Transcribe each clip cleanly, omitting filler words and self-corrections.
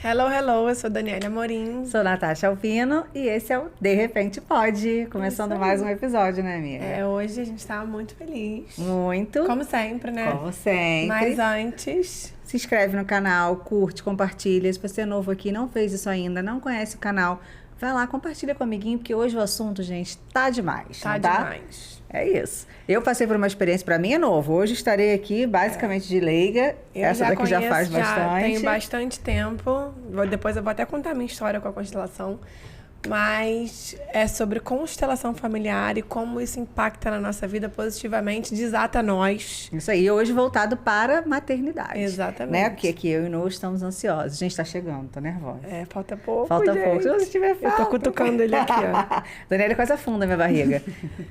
Hello, hello, eu sou Daniela Amorim. Sou Natasha Alpino e esse é o De Repente Pode. Começando mais um episódio, né, amiga? Hoje a gente tá muito feliz. Muito. Como sempre, né? Como sempre. Mas antes... Se inscreve no canal, curte, compartilha. Se você é novo aqui e não fez isso ainda, não conhece o canal, vai lá, compartilha com o amiguinho, porque hoje o assunto, gente, tá demais. Tá não tá? demais. É isso. Eu passei por uma experiência, pra mim é novo. Hoje estarei aqui basicamente de leiga. Essa daqui já faz bastante. Tem bastante tempo. Depois eu vou até contar a minha história com a constelação. Mas é sobre constelação familiar e como isso impacta na nossa vida positivamente, desata nós. Isso aí, hoje voltado para maternidade. Exatamente. Né? Porque aqui eu e o Noah estamos ansiosos. A gente tá chegando, tô nervosa. Falta pouco, Falta gente. pouco. Se tiver falta. Eu tô cutucando ele aqui, ó. Daniela quase afunda a minha barriga.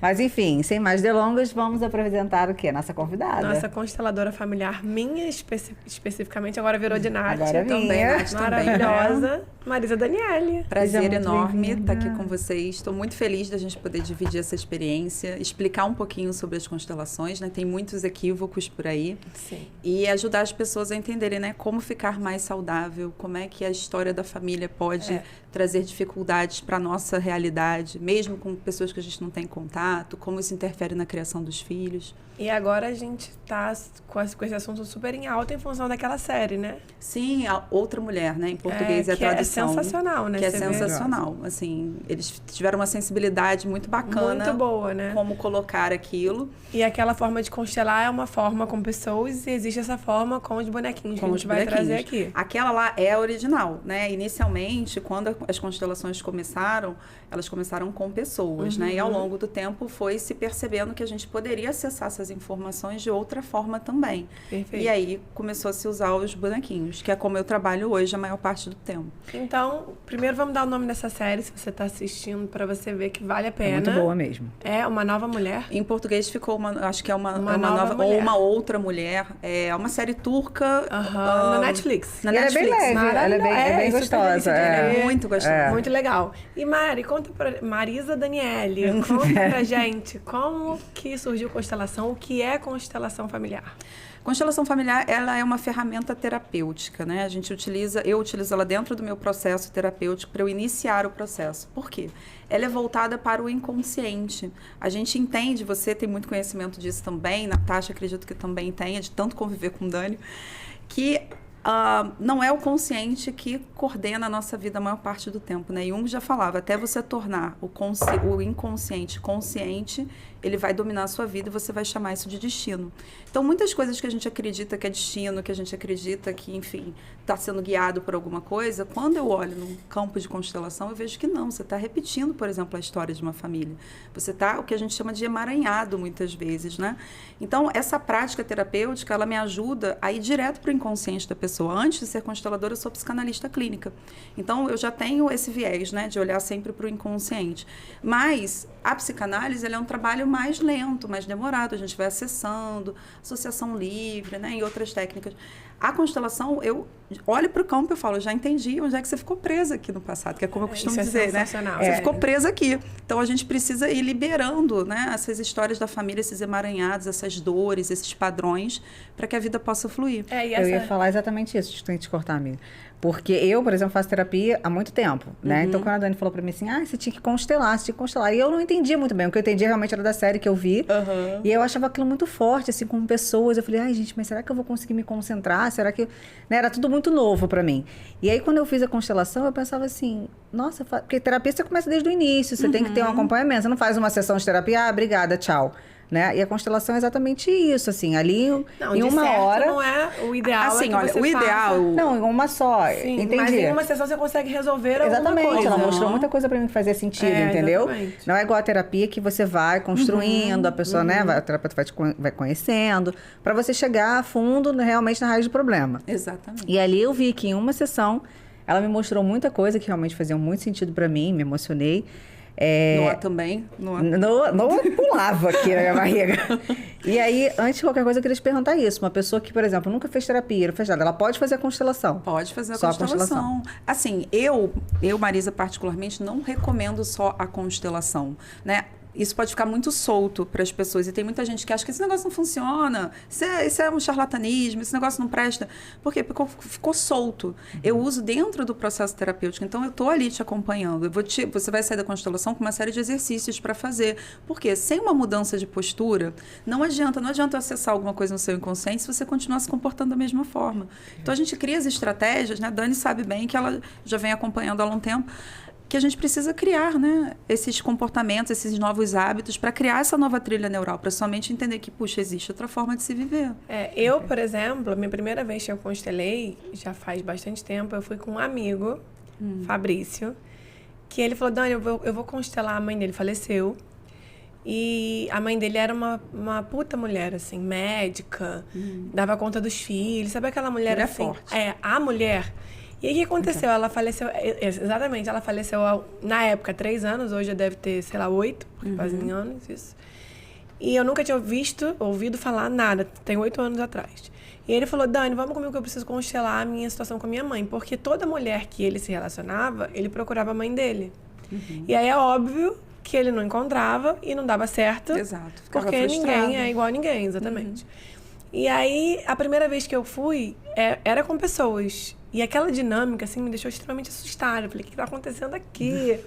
Mas enfim, sem mais delongas, vamos apresentar o quê? Nossa convidada. Nossa consteladora familiar, minha especificamente, agora virou de Nath. Agora também, Nath maravilhosa. Marisa Daniele. Prazer enorme estar aqui com vocês. Estou muito feliz da gente poder dividir essa experiência, explicar um pouquinho sobre as constelações, né? Tem muitos equívocos por aí. Sim. E ajudar as pessoas a entenderem, né, como ficar mais saudável, como é que a história da família pode trazer dificuldades para a nossa realidade, mesmo com pessoas que a gente não tem contato, como isso interfere na criação dos filhos. E agora a gente tá com esse assunto super em alta em função daquela série, né? Sim, a Outra Mulher, né? Em português é a tradução. É sensacional, né? Que é sensacional. Assim, eles tiveram uma sensibilidade muito bacana. Muito boa, né? Como colocar aquilo. E aquela forma de constelar é uma forma com pessoas e existe essa forma com os bonequinhos que a gente vai trazer aqui. Aquela lá é a original, né? Inicialmente, quando as constelações começaram, elas começaram com pessoas, né? E ao longo do tempo foi se percebendo que a gente poderia acessar essas informações de outra forma também. Perfeito. E aí começou a se usar os bonequinhos, que é como eu trabalho hoje a maior parte do tempo. Então, primeiro vamos dar o nome dessa série, se você está assistindo, para você ver que vale a pena. É muito boa mesmo. É Uma Nova Mulher. Em português ficou acho que é uma nova mulher. ou Uma Outra Mulher. É uma série turca. Na Netflix. Ela é bem leve, ela é bem gostosa. É muito gostosa. Muito legal. E Mari, conta pra Marisa Daniele, conta pra gente como que surgiu constelação, o que é constelação familiar? Constelação familiar, ela é uma ferramenta terapêutica, né? Eu utilizo ela dentro do meu processo terapêutico para eu iniciar o processo. Por quê? Ela é voltada para o inconsciente. A gente entende, você tem muito conhecimento disso também, Natasha, acredito que também tenha, de tanto conviver com o Dani, que não é o consciente que coordena a nossa vida a maior parte do tempo, né? Jung já falava, até você tornar o inconsciente consciente, ele vai dominar a sua vida e você vai chamar isso de destino. Então, muitas coisas que a gente acredita que é destino, que a gente acredita que, enfim, está sendo guiado por alguma coisa, quando eu olho num campo de constelação, eu vejo que não. Você está repetindo, por exemplo, a história de uma família. Você está, o que a gente chama de emaranhado, muitas vezes, né? Então, essa prática terapêutica, ela me ajuda a ir direto para o inconsciente da pessoa. Antes de ser consteladora, eu sou psicanalista clínica. Então, eu já tenho esse viés, né, de olhar sempre para o inconsciente. Mas a psicanálise, ela é um trabalho mais lento, mais demorado. A gente vai acessando, associação livre, né, e outras técnicas. A constelação, eu olho para o campo e eu falo, já entendi onde é que você ficou presa aqui no passado, que é como eu costumo dizer, né? Você ficou presa aqui. Então, a gente precisa ir liberando, né, essas histórias da família, esses emaranhados, essas dores, esses padrões, para que a vida possa fluir. Eu ia falar exatamente isso, deixa eu te cortar, amiga. Porque eu, por exemplo, faço terapia há muito tempo, né? Então, quando a Dani falou pra mim assim, você tinha que constelar, E eu não entendia muito bem. O que eu entendia realmente era da série que eu vi. E eu achava aquilo muito forte, assim, com pessoas. Eu falei, gente, mas será que eu vou conseguir me concentrar? Será que... Né? Era tudo muito novo pra mim. E aí, quando eu fiz a constelação, eu pensava assim, nossa, porque terapia você começa desde o início, você tem que ter um acompanhamento. Você não faz uma sessão de terapia, obrigada, tchau. Né? E a constelação é exatamente isso, assim, ali em uma hora... Não é o ideal. Assim, olha, o ideal... Não, uma só, sim, entendi. Mas em uma sessão você consegue resolver alguma coisa. Exatamente, ela mostrou muita coisa pra mim que fazia sentido, entendeu? Exatamente. Não é igual a terapia que você vai construindo, a pessoa, né, a terapeuta vai conhecendo, pra você chegar a fundo, realmente, na raiz do problema. Exatamente. E ali eu vi que em uma sessão, ela me mostrou muita coisa que realmente fazia muito sentido pra mim, me emocionei. Noah também. Noah pulava aqui na minha barriga. E aí, antes de qualquer coisa, eu queria te perguntar isso. Uma pessoa que, por exemplo, nunca fez terapia, não fez nada, ela pode fazer a constelação? Pode fazer a só constelação. Assim, eu, Marisa, particularmente, não recomendo só a constelação, né? isso pode ficar muito solto para as pessoas. E tem muita gente que acha que esse negócio não funciona, isso é um charlatanismo, esse negócio não presta. Por quê? Porque ficou solto. Eu uso dentro do processo terapêutico. Então, eu estou ali te acompanhando. Você vai sair da constelação com uma série de exercícios para fazer. Por quê? Sem uma mudança de postura, não adianta acessar alguma coisa no seu inconsciente se você continuar se comportando da mesma forma. Então, a gente cria as estratégias, né? A Dani sabe bem que ela já vem acompanhando há um tempo, que a gente precisa criar, né, esses comportamentos, esses novos hábitos para criar essa nova trilha neural, para sua mente entender que, puxa, existe outra forma de se viver. Eu, por exemplo, a minha primeira vez que eu constelei, já faz bastante tempo, eu fui com um amigo, Fabrício, que ele falou, Dani, eu vou constelar, a mãe dele faleceu, e a mãe dele era uma puta mulher, assim, médica, dava conta dos filhos, sabe aquela mulher assim? Forte. A mulher. E aí, o que aconteceu? Ela faleceu... Exatamente, ela faleceu na época, 3 anos. Hoje já deve ter, sei lá, 8, porque fazem anos isso. E eu nunca tinha ouvido falar nada. Tem 8 anos atrás. E ele falou, Dani, vamos comigo que eu preciso constelar a minha situação com a minha mãe. Porque toda mulher que ele se relacionava, ele procurava a mãe dele. E aí é óbvio que ele não encontrava e não dava certo. Exato. Ficava Porque frustrado. ninguém é igual a ninguém, exatamente. E aí, a primeira vez que eu fui, era com pessoas. E aquela dinâmica, assim, me deixou extremamente assustada. Eu falei, o que está acontecendo aqui?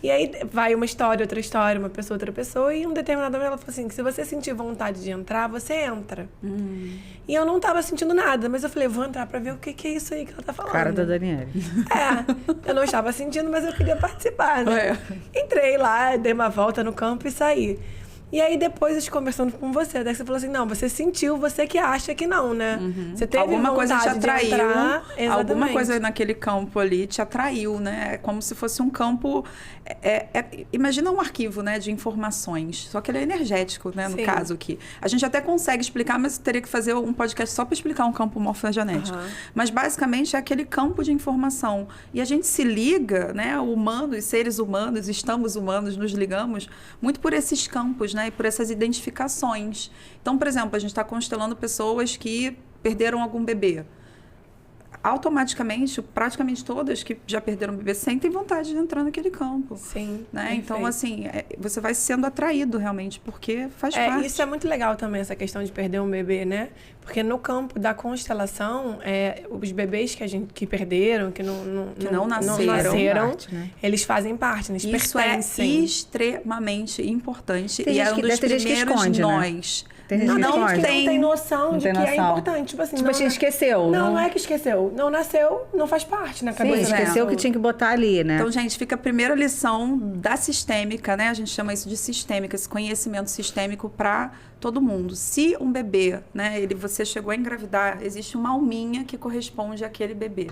E aí, vai uma história, outra história, uma pessoa, outra pessoa. E em um determinado momento, ela falou assim, se você sentir vontade de entrar, você entra. E eu não estava sentindo nada. Mas eu falei, vou entrar para ver o que é isso aí que ela está falando. Cara da Daniele. Eu não estava sentindo, mas eu queria participar, né? Entrei lá, dei uma volta no campo e saí. E aí, depois, eu te conversando com você, daí você falou assim, não, você sentiu, você que acha que não, né? Você teve alguma coisa te atraiu, de entrar, alguma coisa naquele campo ali te atraiu, né? É como se fosse um campo... imagina um arquivo, né, de informações, só que ele é energético, né, no caso aqui. A gente até consegue explicar, mas teria que fazer um podcast só para explicar um campo morfogenético. Mas, basicamente, é aquele campo de informação. E a gente se liga, né, humanos, seres humanos, estamos humanos, nos ligamos muito por esses campos, né, e por essas identificações. Então, por exemplo, a gente está constelando pessoas que perderam algum bebê. Automaticamente, praticamente todas que já perderam bebê sentem vontade de entrar naquele campo. Sim, né? Então, assim, você vai sendo atraído realmente, porque faz parte. Isso é muito legal também, essa questão de perder um bebê, né? Porque no campo da constelação, os bebês que perderam, que não nasceram parte, né? eles fazem parte, eles Isso pertencem. É extremamente importante. Tem e é gente um dos que primeiros esconde, nós. Né? Tem gente que não tem noção de que é importante. Tipo assim, a gente esqueceu. Não é que esqueceu. Não nasceu, não faz parte na cabeça. Sim, esqueceu que tinha que botar ali, né? Então, gente, fica a primeira lição da sistêmica, né? A gente chama isso de sistêmica, esse conhecimento sistêmico para todo mundo. Se um bebê, né, você chegou a engravidar, existe uma alminha que corresponde àquele bebê.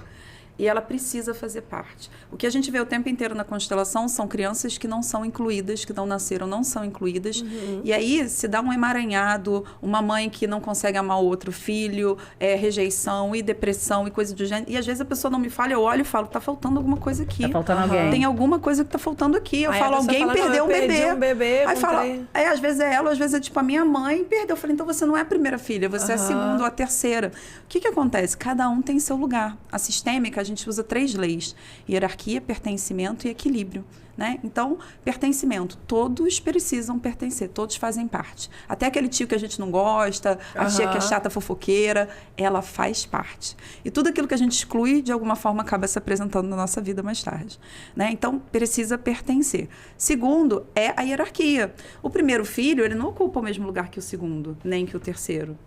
E ela precisa fazer parte. O que a gente vê o tempo inteiro na constelação são crianças que não são incluídas, que não nasceram, não são incluídas. E aí se dá um emaranhado, uma mãe que não consegue amar o outro filho, rejeição e depressão e coisa do gênero. E às vezes a pessoa não me fala, eu olho e falo, tá faltando alguma coisa aqui. Tá faltando alguém. Tem alguma coisa que tá faltando aqui. Eu falo, alguém perdeu um bebê. Aí fala, às vezes é ela, às vezes é tipo a minha mãe perdeu. Eu falei, então você não é a primeira filha, você é a segunda ou a terceira. O que acontece? Cada um tem seu lugar. A sistêmica, a gente usa 3 leis: hierarquia, pertencimento e equilíbrio, né? Então, pertencimento, todos precisam pertencer, todos fazem parte. Até aquele tio que a gente não gosta, a tia que é chata, fofoqueira, ela faz parte. E tudo aquilo que a gente exclui, de alguma forma, acaba se apresentando na nossa vida mais tarde, né? Então, precisa pertencer. Segundo, é a hierarquia. O primeiro filho, ele não ocupa o mesmo lugar que o segundo, nem que o terceiro.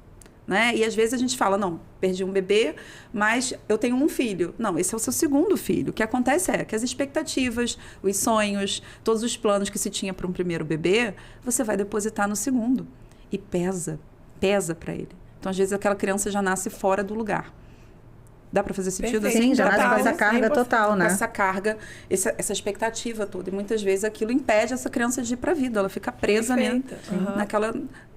Né? E às vezes a gente fala, não, perdi um bebê, mas eu tenho um filho. Não, esse é o seu segundo filho. O que acontece é que as expectativas, os sonhos, todos os planos que se tinha para um primeiro bebê, você vai depositar no segundo. E pesa para ele. Então, às vezes, aquela criança já nasce fora do lugar. Dá para fazer sentido? Perfeito. Assim? Sim, já nasce com essa carga total, né? Com essa carga, essa expectativa toda. E muitas vezes aquilo impede essa criança de ir para a vida. Ela fica presa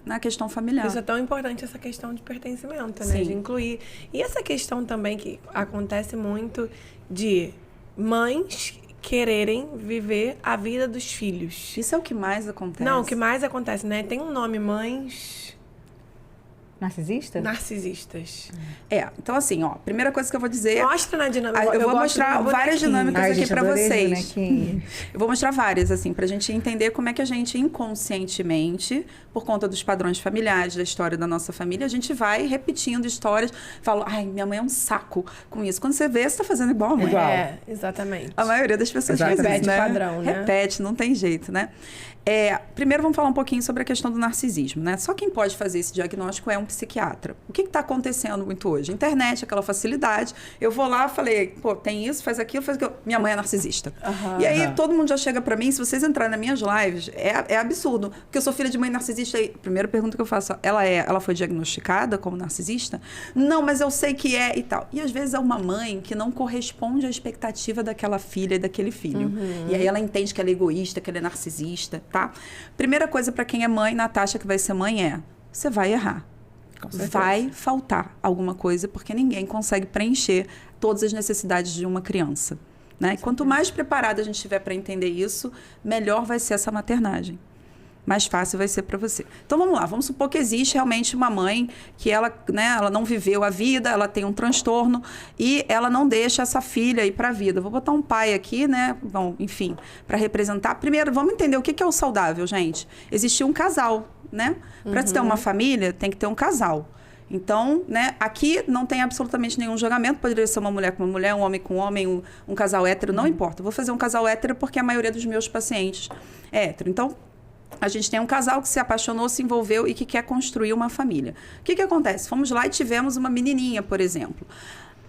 na questão familiar. Isso é tão importante, essa questão de pertencimento, né? Sim. De incluir. E essa questão também que acontece muito de mães quererem viver a vida dos filhos. Isso é o que mais acontece. Não, o que mais acontece, né? Tem um nome, mães... Narcisista? Narcisistas. Então assim, ó, primeira coisa que eu vou dizer... Mostra na dinâmica. Eu vou mostrar várias dinâmicas aqui gente, pra vocês. Eu vou mostrar várias, assim, pra gente entender como é que a gente inconscientemente, por conta dos padrões familiares, da história da nossa família, a gente vai repetindo histórias. Falo, ai, minha mãe é um saco com isso. Quando você vê, você tá fazendo igual a mãe. Igual. Exatamente. A maioria das pessoas faz isso, Repete né? o padrão, né? Repete, não tem jeito, né? Primeiro vamos falar um pouquinho sobre a questão do narcisismo, né? Só quem pode fazer esse diagnóstico é um psiquiatra. O que está acontecendo muito hoje? Internet, aquela facilidade. Eu vou lá, falei, pô, tem isso, faz aquilo, faz aquilo. Minha mãe é narcisista. E aí todo mundo já chega para mim, se vocês entrarem nas minhas lives, é absurdo. Porque eu sou filha de mãe narcisista. E a primeira pergunta que eu faço, ela foi diagnosticada como narcisista? Não, mas eu sei que é e tal. E às vezes é uma mãe que não corresponde à expectativa daquela filha e daquele filho. E aí ela entende que ela é egoísta, que ela é narcisista, tá? Primeira coisa para quem é mãe, Natasha, que vai ser mãe, você vai errar. Vai faltar alguma coisa, porque ninguém consegue preencher todas as necessidades de uma criança, né? E quanto mais preparada a gente estiver para entender isso, melhor vai ser essa maternagem. Mais fácil vai ser para você. Então, vamos lá. Vamos supor que existe realmente uma mãe que ela não viveu a vida, ela tem um transtorno e ela não deixa essa filha ir para a vida. Vou botar um pai aqui, né? Bom, enfim, para representar. Primeiro, vamos entender o que é o saudável, gente. Existia um casal, né? Para ter uma família, tem que ter um casal. Então, né, aqui não tem absolutamente nenhum julgamento. Poderia ser uma mulher com uma mulher, um homem com um homem, um casal hétero, não importa. Eu vou fazer um casal hétero porque a maioria dos meus pacientes é hétero. Então, a gente tem um casal que se apaixonou, se envolveu e que quer construir uma família. O que acontece? Fomos lá e tivemos uma menininha, por exemplo.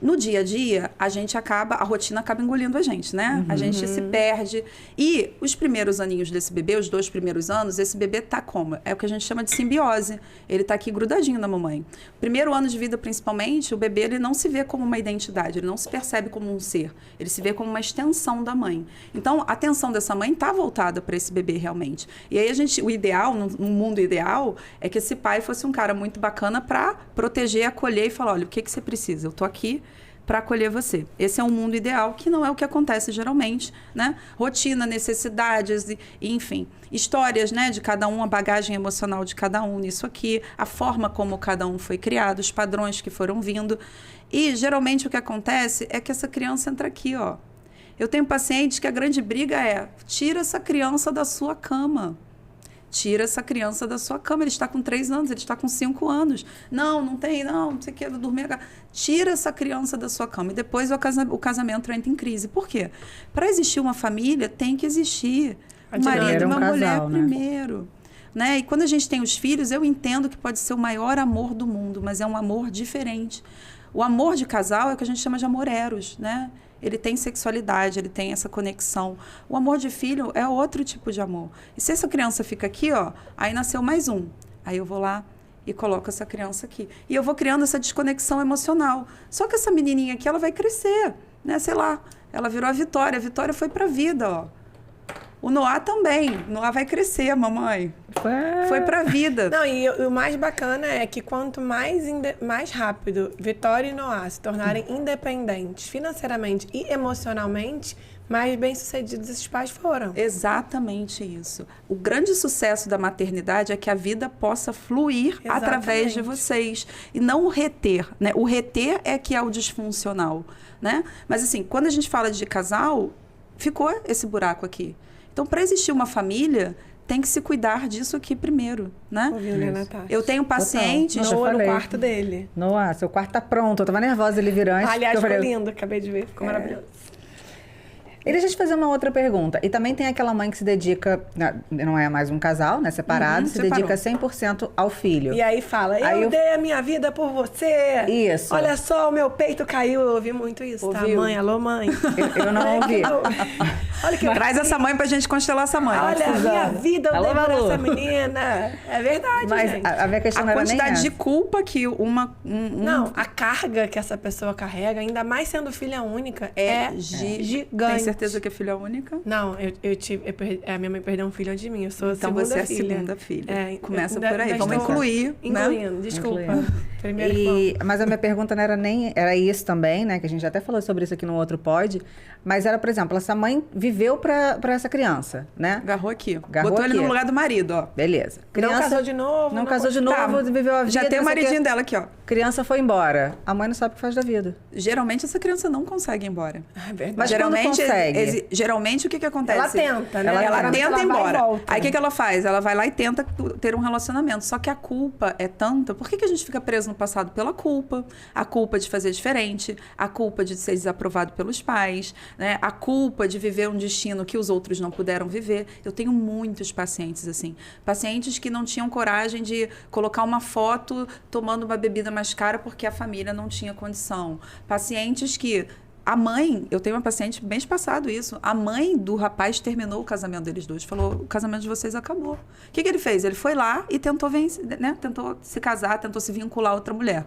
No dia a dia, a rotina acaba engolindo a gente, né? A gente se perde. E os primeiros aninhos desse bebê, os 2 primeiros anos, esse bebê tá como? É o que a gente chama de simbiose. Ele tá aqui grudadinho na mamãe. Primeiro ano de vida, principalmente, o bebê ele não se vê como uma identidade, ele não se percebe como um ser. Ele se vê como uma extensão da mãe. Então, a atenção dessa mãe tá voltada para esse bebê realmente. E aí o ideal, no mundo ideal, é que esse pai fosse um cara muito bacana para proteger, acolher e falar, olha, o que você precisa? Eu tô aqui para acolher você. Esse é um mundo ideal, que não é o que acontece geralmente, né? Rotina, necessidades, enfim, histórias, né, de cada um, a bagagem emocional de cada um nisso aqui, a forma como cada um foi criado, os padrões que foram vindo. E, geralmente, o que acontece é que essa criança entra aqui, ó. Eu tenho pacientes que a grande briga é, tira essa criança da sua cama. Tira essa criança da sua cama. Ele está com 3 anos, ele está com 5 anos. Não sei o que, eu dormir. Tira essa criança da sua cama. E depois o casamento entra em crise. Por quê? Para existir uma família, tem que existir um marido e uma mulher primeiro. Né? E quando a gente tem os filhos, eu entendo que pode ser o maior amor do mundo, mas é um amor diferente. O amor de casal é o que a gente chama de amor eros, né? Ele tem sexualidade, ele tem essa conexão. O amor de filho é outro tipo de amor. E se essa criança fica aqui, ó, aí nasceu mais um. Aí eu vou lá e coloco essa criança aqui. E eu vou criando essa desconexão emocional. Só que essa menininha aqui, ela vai crescer, né? Sei lá, ela virou a Vitória foi pra vida, ó. O Noah também. O Noah vai crescer, mamãe. Foi pra vida. Não, e o mais bacana é que quanto mais rápido Vitória e Noah se tornarem independentes financeiramente e emocionalmente, mais bem-sucedidos esses pais foram. Exatamente isso. O grande sucesso da maternidade é que a vida possa fluir através de vocês. E não o reter, né? O reter é que é o disfuncional, né? Mas assim, quando a gente fala de casal, ficou esse buraco aqui. Então, para existir uma família, tem que se cuidar disso aqui primeiro, né? Eu tenho pacientes... Noah no quarto dele. Noah, seu quarto tá pronto. Eu tava nervosa ele vir antes. Aliás, ficou lindo. Acabei de ver. Ficou maravilhoso. E deixa eu te fazer uma outra pergunta. E também tem aquela mãe que se dedica, não é mais um casal, né? Separado, se dedica 100% ao filho. E aí fala, eu dei a minha vida por você. Isso. Olha só, o meu peito caiu. Eu ouvi muito isso, Ouviu? Tá? Mãe, alô, mãe. Eu não ouvi. Olha que traz essa mãe pra gente constelar essa mãe. Olha a minha vida, eu dei por essa menina. É verdade, mas gente. A minha questão não era nem quantidade de essa. culpa que Não, a carga que essa pessoa carrega, ainda mais sendo filha única, é gigante. Tem certeza que é filha única? Não, a minha mãe perdeu um filho antes de mim. Eu sou a segunda filha. Então você é a segunda filha. Começa por aí. Vamos incluir, incluindo, né? desculpa. Mas a minha pergunta não era nem... Era isso também, né? Que a gente já até falou sobre isso aqui no outro pod. Mas era, por exemplo, essa mãe viveu pra essa criança, né? Agarrou aqui. Botou ele no lugar do marido, ó. Beleza. Não casou de novo. Não casou de novo, viveu a vida. Já tem o maridinho dela aqui, ó. Criança foi embora. A mãe não sabe o que faz da vida. Geralmente, essa criança não consegue ir embora. É verdade. Mas geralmente, quando consegue? Geralmente, o que acontece? Ela tenta, né? Ela tenta ir embora. Volta. Aí, o que ela faz? Ela vai lá e tenta ter um relacionamento. Só que a culpa é tanta... Por que a gente fica preso no passado? Pela culpa. A culpa de fazer diferente. A culpa de ser desaprovado pelos pais. Né? A culpa de viver um destino que os outros não puderam viver. Eu tenho muitos pacientes assim. Pacientes que não tinham coragem de colocar uma foto tomando uma bebida mais cara porque a família não tinha condição. Pacientes que... A mãe, eu tenho uma paciente mês passado isso, a mãe do rapaz terminou o casamento deles dois, falou, o casamento de vocês acabou. O que ele fez? Ele foi lá e tentou vencer, né? Tentou se casar, tentou se vincular a outra mulher.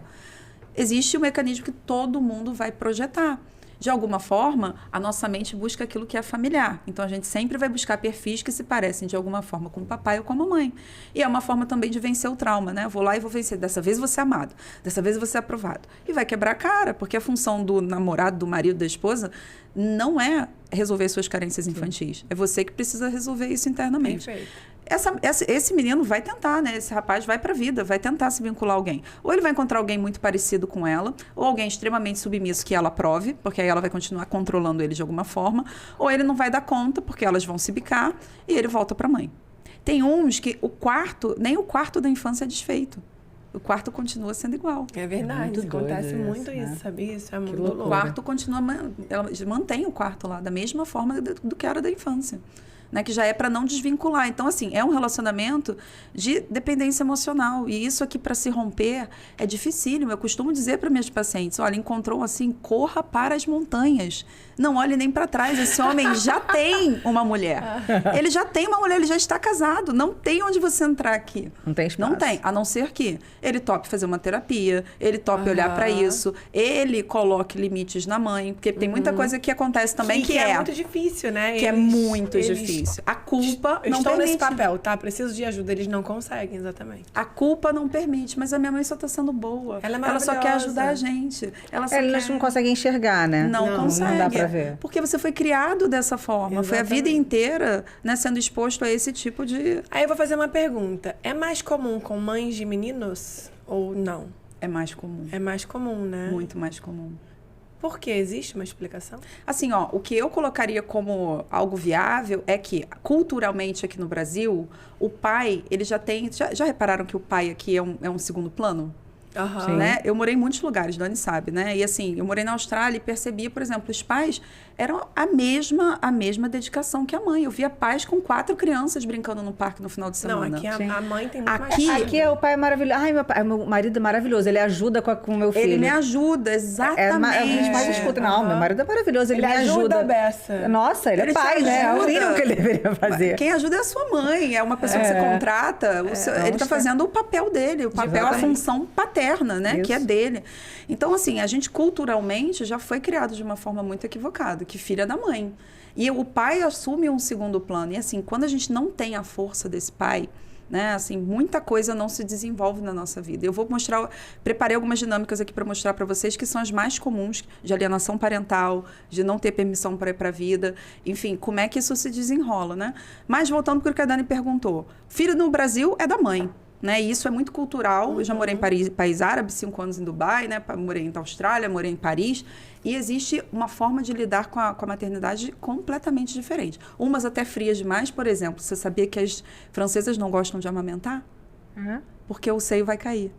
Existe um mecanismo que todo mundo vai projetar. De alguma forma, a nossa mente busca aquilo que é familiar. Então, a gente sempre vai buscar perfis que se parecem de alguma forma com o papai ou com a mamãe. E é uma forma também de vencer o trauma, né? Eu vou lá e vou vencer. Dessa vez você é amado. Dessa vez você é aprovado. E vai quebrar a cara, porque a função do namorado, do marido, da esposa, não é resolver suas carências infantis. É você que precisa resolver isso internamente. Perfeito. Esse menino vai tentar, né? Esse rapaz vai pra vida, vai tentar se vincular a alguém. Ou ele vai encontrar alguém muito parecido com ela, ou alguém extremamente submisso que ela aprove, porque aí ela vai continuar controlando ele de alguma forma, ou ele não vai dar conta, porque elas vão se bicar, e ele volta pra mãe. Tem uns que nem o quarto da infância é desfeito. O quarto continua sendo igual. É verdade, acontece muito né? isso, sabia? Isso é muito louco. O quarto continua, ela mantém o quarto lá, da mesma forma do que era da infância. Né, que já é para não desvincular. Então, assim, é um relacionamento de dependência emocional. E isso aqui, para se romper, é dificílimo. Eu costumo dizer para minhas pacientes, olha, encontrou assim, corra para as montanhas. Não olhe nem para trás. Esse homem já tem uma mulher. Ele já tem uma mulher, ele já está casado. Não tem onde você entrar aqui. Não tem espaço. Não tem, a não ser que ele tope fazer uma terapia, ele tope olhar para isso, ele coloque limites na mãe, porque tem muita coisa que acontece também que é muito difícil, né? Que é muito difícil. A culpa não estão permite. nesse papel, tá? Preciso de ajuda, eles não conseguem, exatamente. A culpa não permite, mas a minha mãe só tá sendo boa. Ela só quer ajudar a gente. Eles não conseguem enxergar, né? Não consegue. Não dá pra ver. Porque você foi criado dessa forma. Exatamente. Foi a vida inteira, né, sendo exposto a esse tipo de... Aí eu vou fazer uma pergunta. É mais comum com mães de meninos ou não? É mais comum. É mais comum, né? Muito mais comum. Por quê? Existe uma explicação? Assim, ó, o que eu colocaria como algo viável é que, culturalmente aqui no Brasil, o pai, ele já tem... Já repararam que o pai aqui é um segundo plano? Uhum. Né? Eu morei em muitos lugares, Dani sabe, né? E assim, eu morei na Austrália e percebia, por exemplo, os pais eram a mesma dedicação que a mãe. Eu via pais com 4 crianças brincando no parque no final de semana. Não, aqui a mãe tem muito aqui, mais. Aqui é o pai maravilhoso. Ai, meu marido é maravilhoso. Ele ajuda com o meu filho. Ele me ajuda, exatamente. Os pais escutam. Não, meu marido é maravilhoso. Ele me ajuda. Bessa. Nossa, ele é pai, né? É o mínimo que ele deveria fazer. Quem ajuda é a sua mãe. É uma pessoa que você contrata. Ele está fazendo o papel dele. O papel, a função paterna, né? Isso. Que é dele. Então, assim, a gente culturalmente já foi criado de uma forma muito equivocada, que filha da mãe. E o pai assume um segundo plano. E assim, quando a gente não tem a força desse pai, né, assim, muita coisa não se desenvolve na nossa vida. Eu vou preparei algumas dinâmicas aqui para mostrar para vocês que são as mais comuns, de alienação parental, de não ter permissão para ir para a vida, enfim, como é que isso se desenrola, né? Mas voltando para o que a Dani perguntou, filho no Brasil é da mãe. Né? E isso é muito cultural. Eu já morei em país árabe, 5 anos em Dubai, né? Morei na Austrália, morei em Paris. E existe uma forma de lidar com a maternidade completamente diferente. Umas até frias demais, por exemplo. Você sabia que as francesas não gostam de amamentar? Porque o seio vai cair.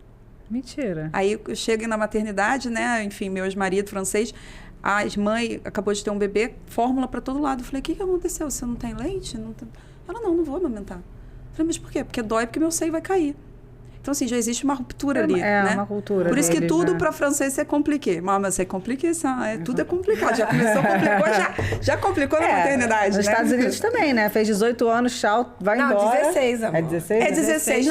Mentira. Aí eu chego na maternidade, né? Enfim, meu ex-marido francês, a mãe acabou de ter um bebê, fórmula para todo lado. Eu falei, o que aconteceu? Você não tem leite? Não tem... Ela, não vou amamentar. Falei, mas por quê? Porque dói, porque meu seio vai cair. Então, assim, já existe uma ruptura ali, né? Uma cultura. Por isso que tudo né? para francês é compliqué. Mas c'est compliqué, tudo é complicado. Já começou, complicou, já complicou na maternidade, nos né? Estados Unidos também, né? Fez 18 anos, tchau, vai embora. 16, amor. É 16? É 16,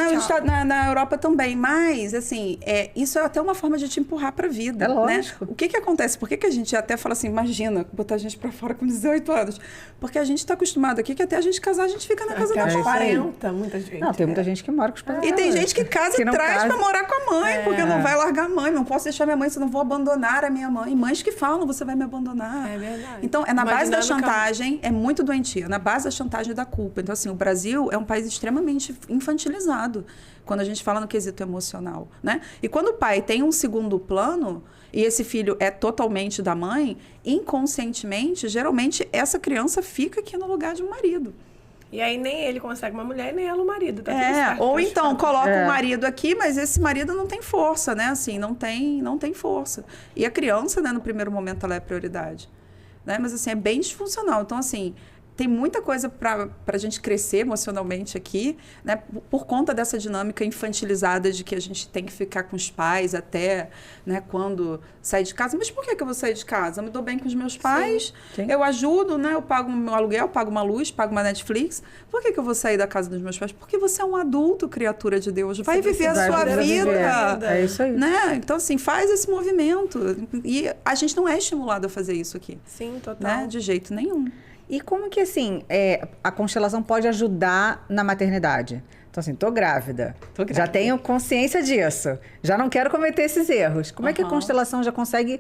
na Europa também. Mas, assim, isso é até uma forma de te empurrar para a vida. É lógico. Né? O que acontece? Por que a gente até fala assim, imagina, botar a gente para fora com 18 anos? Porque a gente está acostumado aqui que até a gente casar, a gente fica na casa da mãe. 40, muita gente. Não, tem muita gente que mora com os pais. E tem gente que casa casa e traz pra morar com a mãe, porque não vai largar a mãe. Não posso deixar minha mãe, senão vou abandonar a minha mãe. Mães que falam, você vai me abandonar. É verdade. Então, na base da chantagem, é muito doentia. Na base da chantagem da culpa. Então, assim, o Brasil é um país extremamente infantilizado quando a gente fala no quesito emocional, né? E quando o pai tem um segundo plano e esse filho é totalmente da mãe, inconscientemente, geralmente, essa criança fica aqui no lugar de um marido. E aí nem ele consegue uma mulher e nem ela o marido. Tá tudo certo, ou então coloca o marido aqui, mas esse marido não tem força, né? Assim, não tem força. E a criança, né, no primeiro momento, ela é prioridade. Né? Mas, assim, é bem disfuncional. Então, assim, tem muita coisa para a gente crescer emocionalmente aqui, né? Por conta dessa dinâmica infantilizada de que a gente tem que ficar com os pais até, né, quando sair de casa. Mas por que eu vou sair de casa? Eu me dou bem com os meus pais, Sim. Eu ajudo, né? Eu pago meu aluguel, pago uma luz, pago uma Netflix. Por que eu vou sair da casa dos meus pais? Porque você é um adulto, criatura de Deus. Vai viver a sua vida. É isso aí. Né? Então, assim, faz esse movimento. E a gente não é estimulado a fazer isso aqui. Sim, total. Né? De jeito nenhum. E como que, assim, a constelação pode ajudar na maternidade? Então, assim, tô grávida. Já tenho consciência disso. Já não quero cometer esses erros. Como é que a constelação já consegue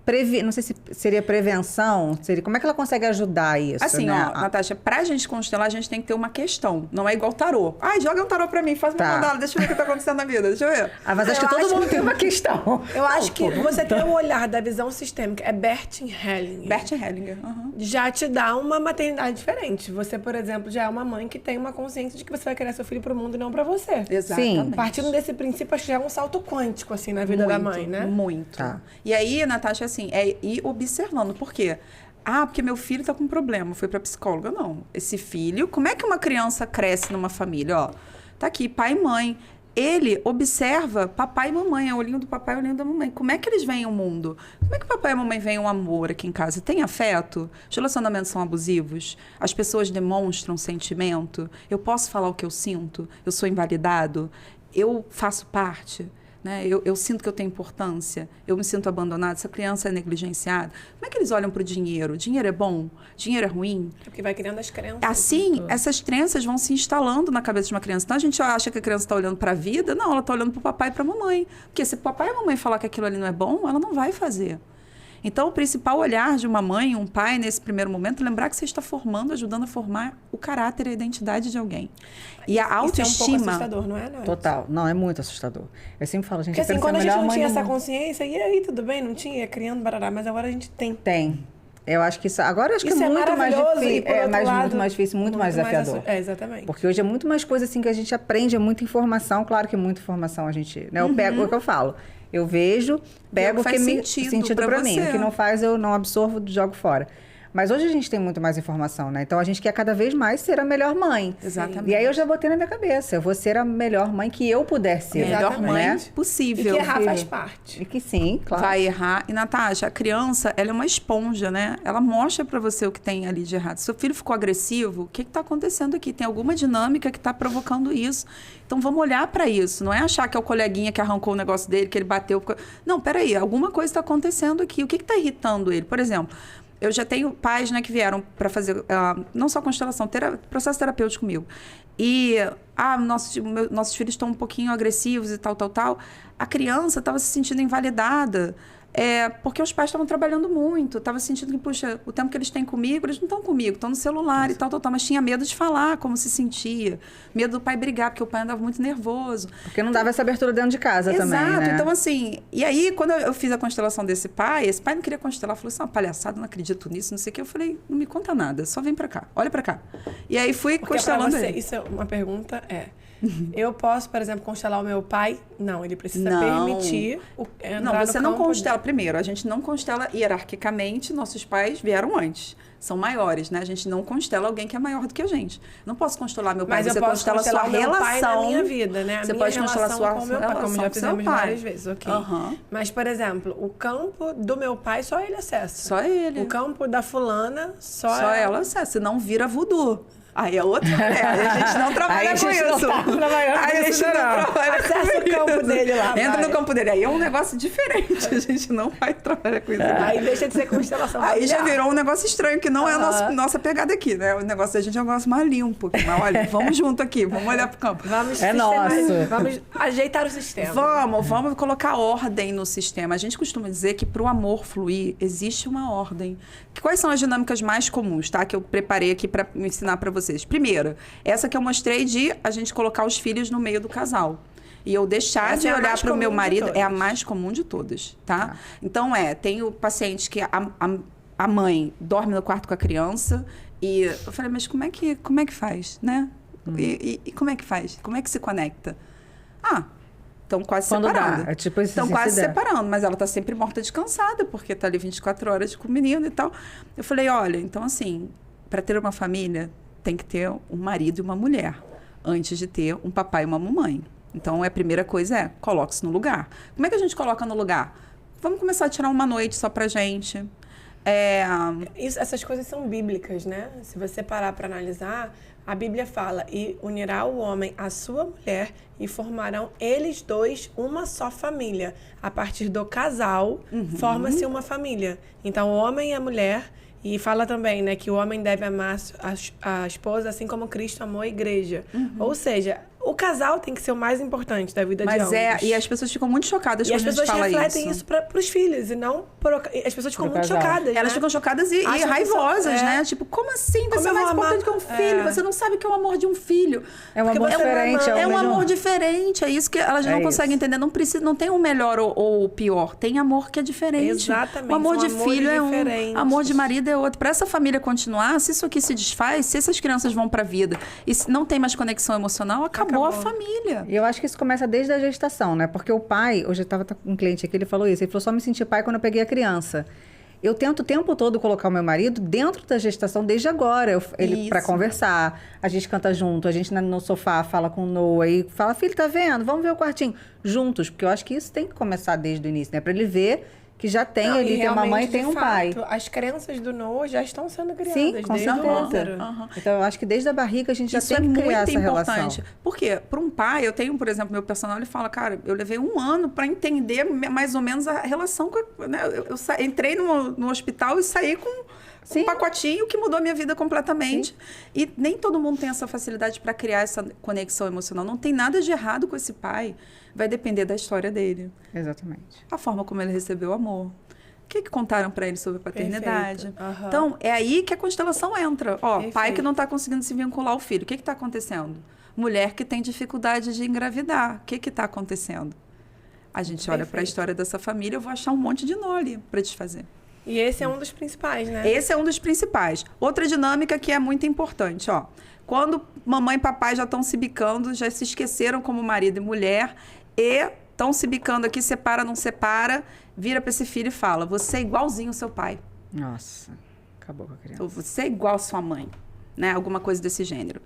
prevenir? Não sei se seria prevenção. Como é que ela consegue ajudar isso? Assim, né? Natasha, pra gente constelar, a gente tem que ter uma questão. Não é igual tarô. Joga um tarô pra mim, faz uma mandala, deixa eu ver o que tá acontecendo na vida, deixa eu ver. Mas acho que todo mundo tem uma questão. Eu acho que você ter o olhar da visão sistêmica, é Bert Hellinger. Bert Hellinger, Já te dá uma maternidade diferente. Você, por exemplo, já é uma mãe que tem uma consciência de que você vai criar seu filho pro mundo e não pra você. Exatamente. Sim. Partindo desse princípio, acho que já é um salto quântico, assim, na vida da mãe, né? Muito. E aí, Natasha, assim, é ir observando. Por quê? Porque meu filho tá com problema, foi pra psicóloga. Não. Esse filho, como é que uma criança cresce numa família? Tá aqui, pai e mãe. Ele observa papai e mamãe, é o olhinho do papai e o olhinho da mamãe. Como é que eles veem o mundo? Como é que papai e mamãe veem o amor aqui em casa? Tem afeto? Os relacionamentos são abusivos? As pessoas demonstram sentimento? Eu posso falar o que eu sinto? Eu sou invalidado? Eu faço parte? Né? Eu sinto que eu tenho importância, eu me sinto abandonada, essa criança é negligenciada. Como é que eles olham para o dinheiro? Dinheiro é bom? Dinheiro é ruim? É porque vai criando as crenças. Assim, essas crenças vão se instalando na cabeça de uma criança. Então, a gente acha que a criança está olhando para a vida. Não, ela está olhando para o papai e para a mamãe. Porque se o papai e a mamãe falar que aquilo ali não é bom, ela não vai fazer. Então, o principal olhar de uma mãe, um pai, nesse primeiro momento, é lembrar que você está formando, ajudando a formar o caráter e a identidade de alguém. E a autoestima... Isso é um pouco assustador, não é, Nath? Total. Não, é muito assustador. Eu sempre falo, gente, porque assim, quando a gente não tinha essa consciência, e aí, tudo bem, não tinha, ia criando, barará, mas agora a gente tem. Tem. Eu acho que isso... Agora, acho que isso é muito mais difícil. Muito mais difícil, muito mais desafiador. Exatamente. Porque hoje é muito mais coisa, assim, que a gente aprende, é muita informação. Claro que muita informação a gente... Né? Eu pego o que eu falo. Eu vejo, pego o que me sentido para mim. O que não faz, eu não absorvo, jogo fora. Mas hoje a gente tem muito mais informação, né? Então a gente quer cada vez mais ser a melhor mãe. Exatamente. E aí eu já botei na minha cabeça, eu vou ser a melhor mãe que eu puder ser. Melhor mãe né? possível. E que errar faz parte. E que sim, claro. Vai errar. E, Natasha, a criança, ela é uma esponja, né? Ela mostra pra você o que tem ali de errado. Se seu filho ficou agressivo, o que tá acontecendo aqui? Tem alguma dinâmica que tá provocando isso. Então, vamos olhar pra isso. Não é achar que é o coleguinha que arrancou o negócio dele, que ele bateu. Não, peraí. Alguma coisa tá acontecendo aqui. O que tá irritando ele? Por exemplo... Eu já tenho pais, né, que vieram para fazer, não só constelação, processo terapêutico comigo. E, nossos filhos estão um pouquinho agressivos e tal. A criança estava se sentindo invalidada, porque os pais estavam trabalhando muito. Estava sentindo que, puxa, o tempo que eles têm comigo, eles não estão comigo, estão no celular e tal. Mas tinha medo de falar como se sentia. Medo do pai brigar, porque o pai andava muito nervoso. Porque não dava essa abertura dentro de casa também, né? Exato. Então, assim... E aí, quando eu fiz a constelação desse pai, esse pai não queria constelar. Falou assim, uma palhaçada, não acredito nisso, não sei o quê. Eu falei, não me conta nada, só vem pra cá. Olha pra cá. E aí, fui constelando ele. Isso é uma pergunta, eu posso, por exemplo, constelar o meu pai? Não, ele precisa permitir entrar Não, você no não constela. Primeiro, a gente não constela hierarquicamente, nossos pais vieram antes. São maiores, né? A gente não constela alguém que é maior do que a gente. Não posso constelar meu pai, mas você eu posso constela sua relação. Pai na minha vida, né? Você pode constelar sua com o meu pai, como já fizemos várias vezes, ok. Uhum. Mas, por exemplo, o campo do meu pai, só ele acessa. Só ele. O campo da fulana, só ela acessa, senão vira voodoo. Aí é outra mulher. Aí a gente não trabalha com isso. Aí a gente não trabalha Acessa o campo dele lá. Entra no campo dele. Aí é um negócio diferente. A gente não vai trabalhar com isso. Aí deixa de ser constelação Aí já familiar. virou um negócio estranho, que não é a nossa pegada aqui, né? O negócio da gente é um negócio mais limpo. Mas olha, vamos junto aqui, vamos olhar pro campo. Vamos ajeitar o sistema. Vamos colocar ordem no sistema. A gente costuma dizer que para o amor fluir, existe uma ordem. Quais são as dinâmicas mais comuns, tá? Que eu preparei aqui para ensinar para vocês. Primeiro, essa que eu mostrei de a gente colocar os filhos no meio do casal. E eu deixar de olhar para o meu marido, é a mais comum de todas, tá? Então, tem o paciente que a mãe dorme no quarto com a criança e eu falei, mas como é que faz, né? E como é que faz? Como é que se conecta? Estão quase separando. É tipo estão quase separando, mas ela está sempre morta de cansada, porque está ali 24 horas com o menino e tal. Eu falei, olha, então assim, para ter uma família, tem que ter um marido e uma mulher, antes de ter um papai e uma mamãe. Então, a primeira coisa coloque-se no lugar. Como é que a gente coloca no lugar? Vamos começar a tirar uma noite só pra gente. Essas coisas são bíblicas, né? Se você parar para analisar, a Bíblia fala, e unirá o homem à sua mulher e formarão eles dois uma só família. A partir do casal, forma-se uma família. Então, o homem e a mulher, e fala também, né, que o homem deve amar a esposa assim como Cristo amou a igreja. Ou seja, o casal tem que ser o mais importante da vida de ambos. E as pessoas ficam muito chocadas quando a gente fala isso. E as pessoas refletem isso para os filhos, e não... As pessoas ficam muito chocadas, Elas ficam chocadas e raivosas, né? Tipo, como assim? Você é mais importante que um filho? Você não sabe o que é o amor de um filho. É um amor diferente. É um amor diferente. É isso que elas não conseguem entender. Não tem um melhor ou pior. Tem amor que é diferente. Exatamente. O amor de filho é um. Amor de marido é outro. Para essa família continuar, se isso aqui se desfaz, se essas crianças vão para a vida e se não tem mais conexão emocional, acabou a família. E eu acho que isso começa desde a gestação, né? Porque o pai, hoje eu estava com um cliente aqui, ele falou isso. Ele falou, só me senti pai quando eu peguei a criança. Eu tento o tempo todo colocar o meu marido dentro da gestação desde agora. Ele para conversar, a gente canta junto, a gente no sofá fala com o Noah e fala, filho, tá vendo? Vamos ver o quartinho. Juntos, porque eu acho que isso tem que começar desde o início, né? Para ele ver que já tem ali, tem uma mãe e tem um pai. As crenças do Noah já estão sendo criadas. Sim, com certeza. Então, eu acho que desde a barriga a gente já tem que criar essa relação. Por quê? Para um pai, eu tenho, por exemplo, meu personal, ele fala, cara, eu levei 1 ano para entender mais ou menos a relação com... Né? Eu entrei no hospital e saí com um pacotinho que mudou a minha vida completamente. Sim. E nem todo mundo tem essa facilidade para criar essa conexão emocional. Não tem nada de errado com esse pai. Vai depender da história dele. Exatamente. A forma como ele recebeu o amor. O que contaram para ele sobre a paternidade? Então, é aí que a constelação entra. Pai que não está conseguindo se vincular ao filho. O que está acontecendo? Mulher que tem dificuldade de engravidar. O que está acontecendo? A gente olha para a história dessa família, eu vou achar um monte de nó ali para desfazer. E esse é um dos principais, né? Esse é um dos principais. Outra dinâmica que é muito importante, Quando mamãe e papai já estão se bicando, já se esqueceram como marido e mulher e estão se bicando aqui, separa, não separa, vira para esse filho e fala, você é igualzinho ao seu pai. Nossa, acabou com a criança. Você é igual à sua mãe, né? Alguma coisa desse gênero.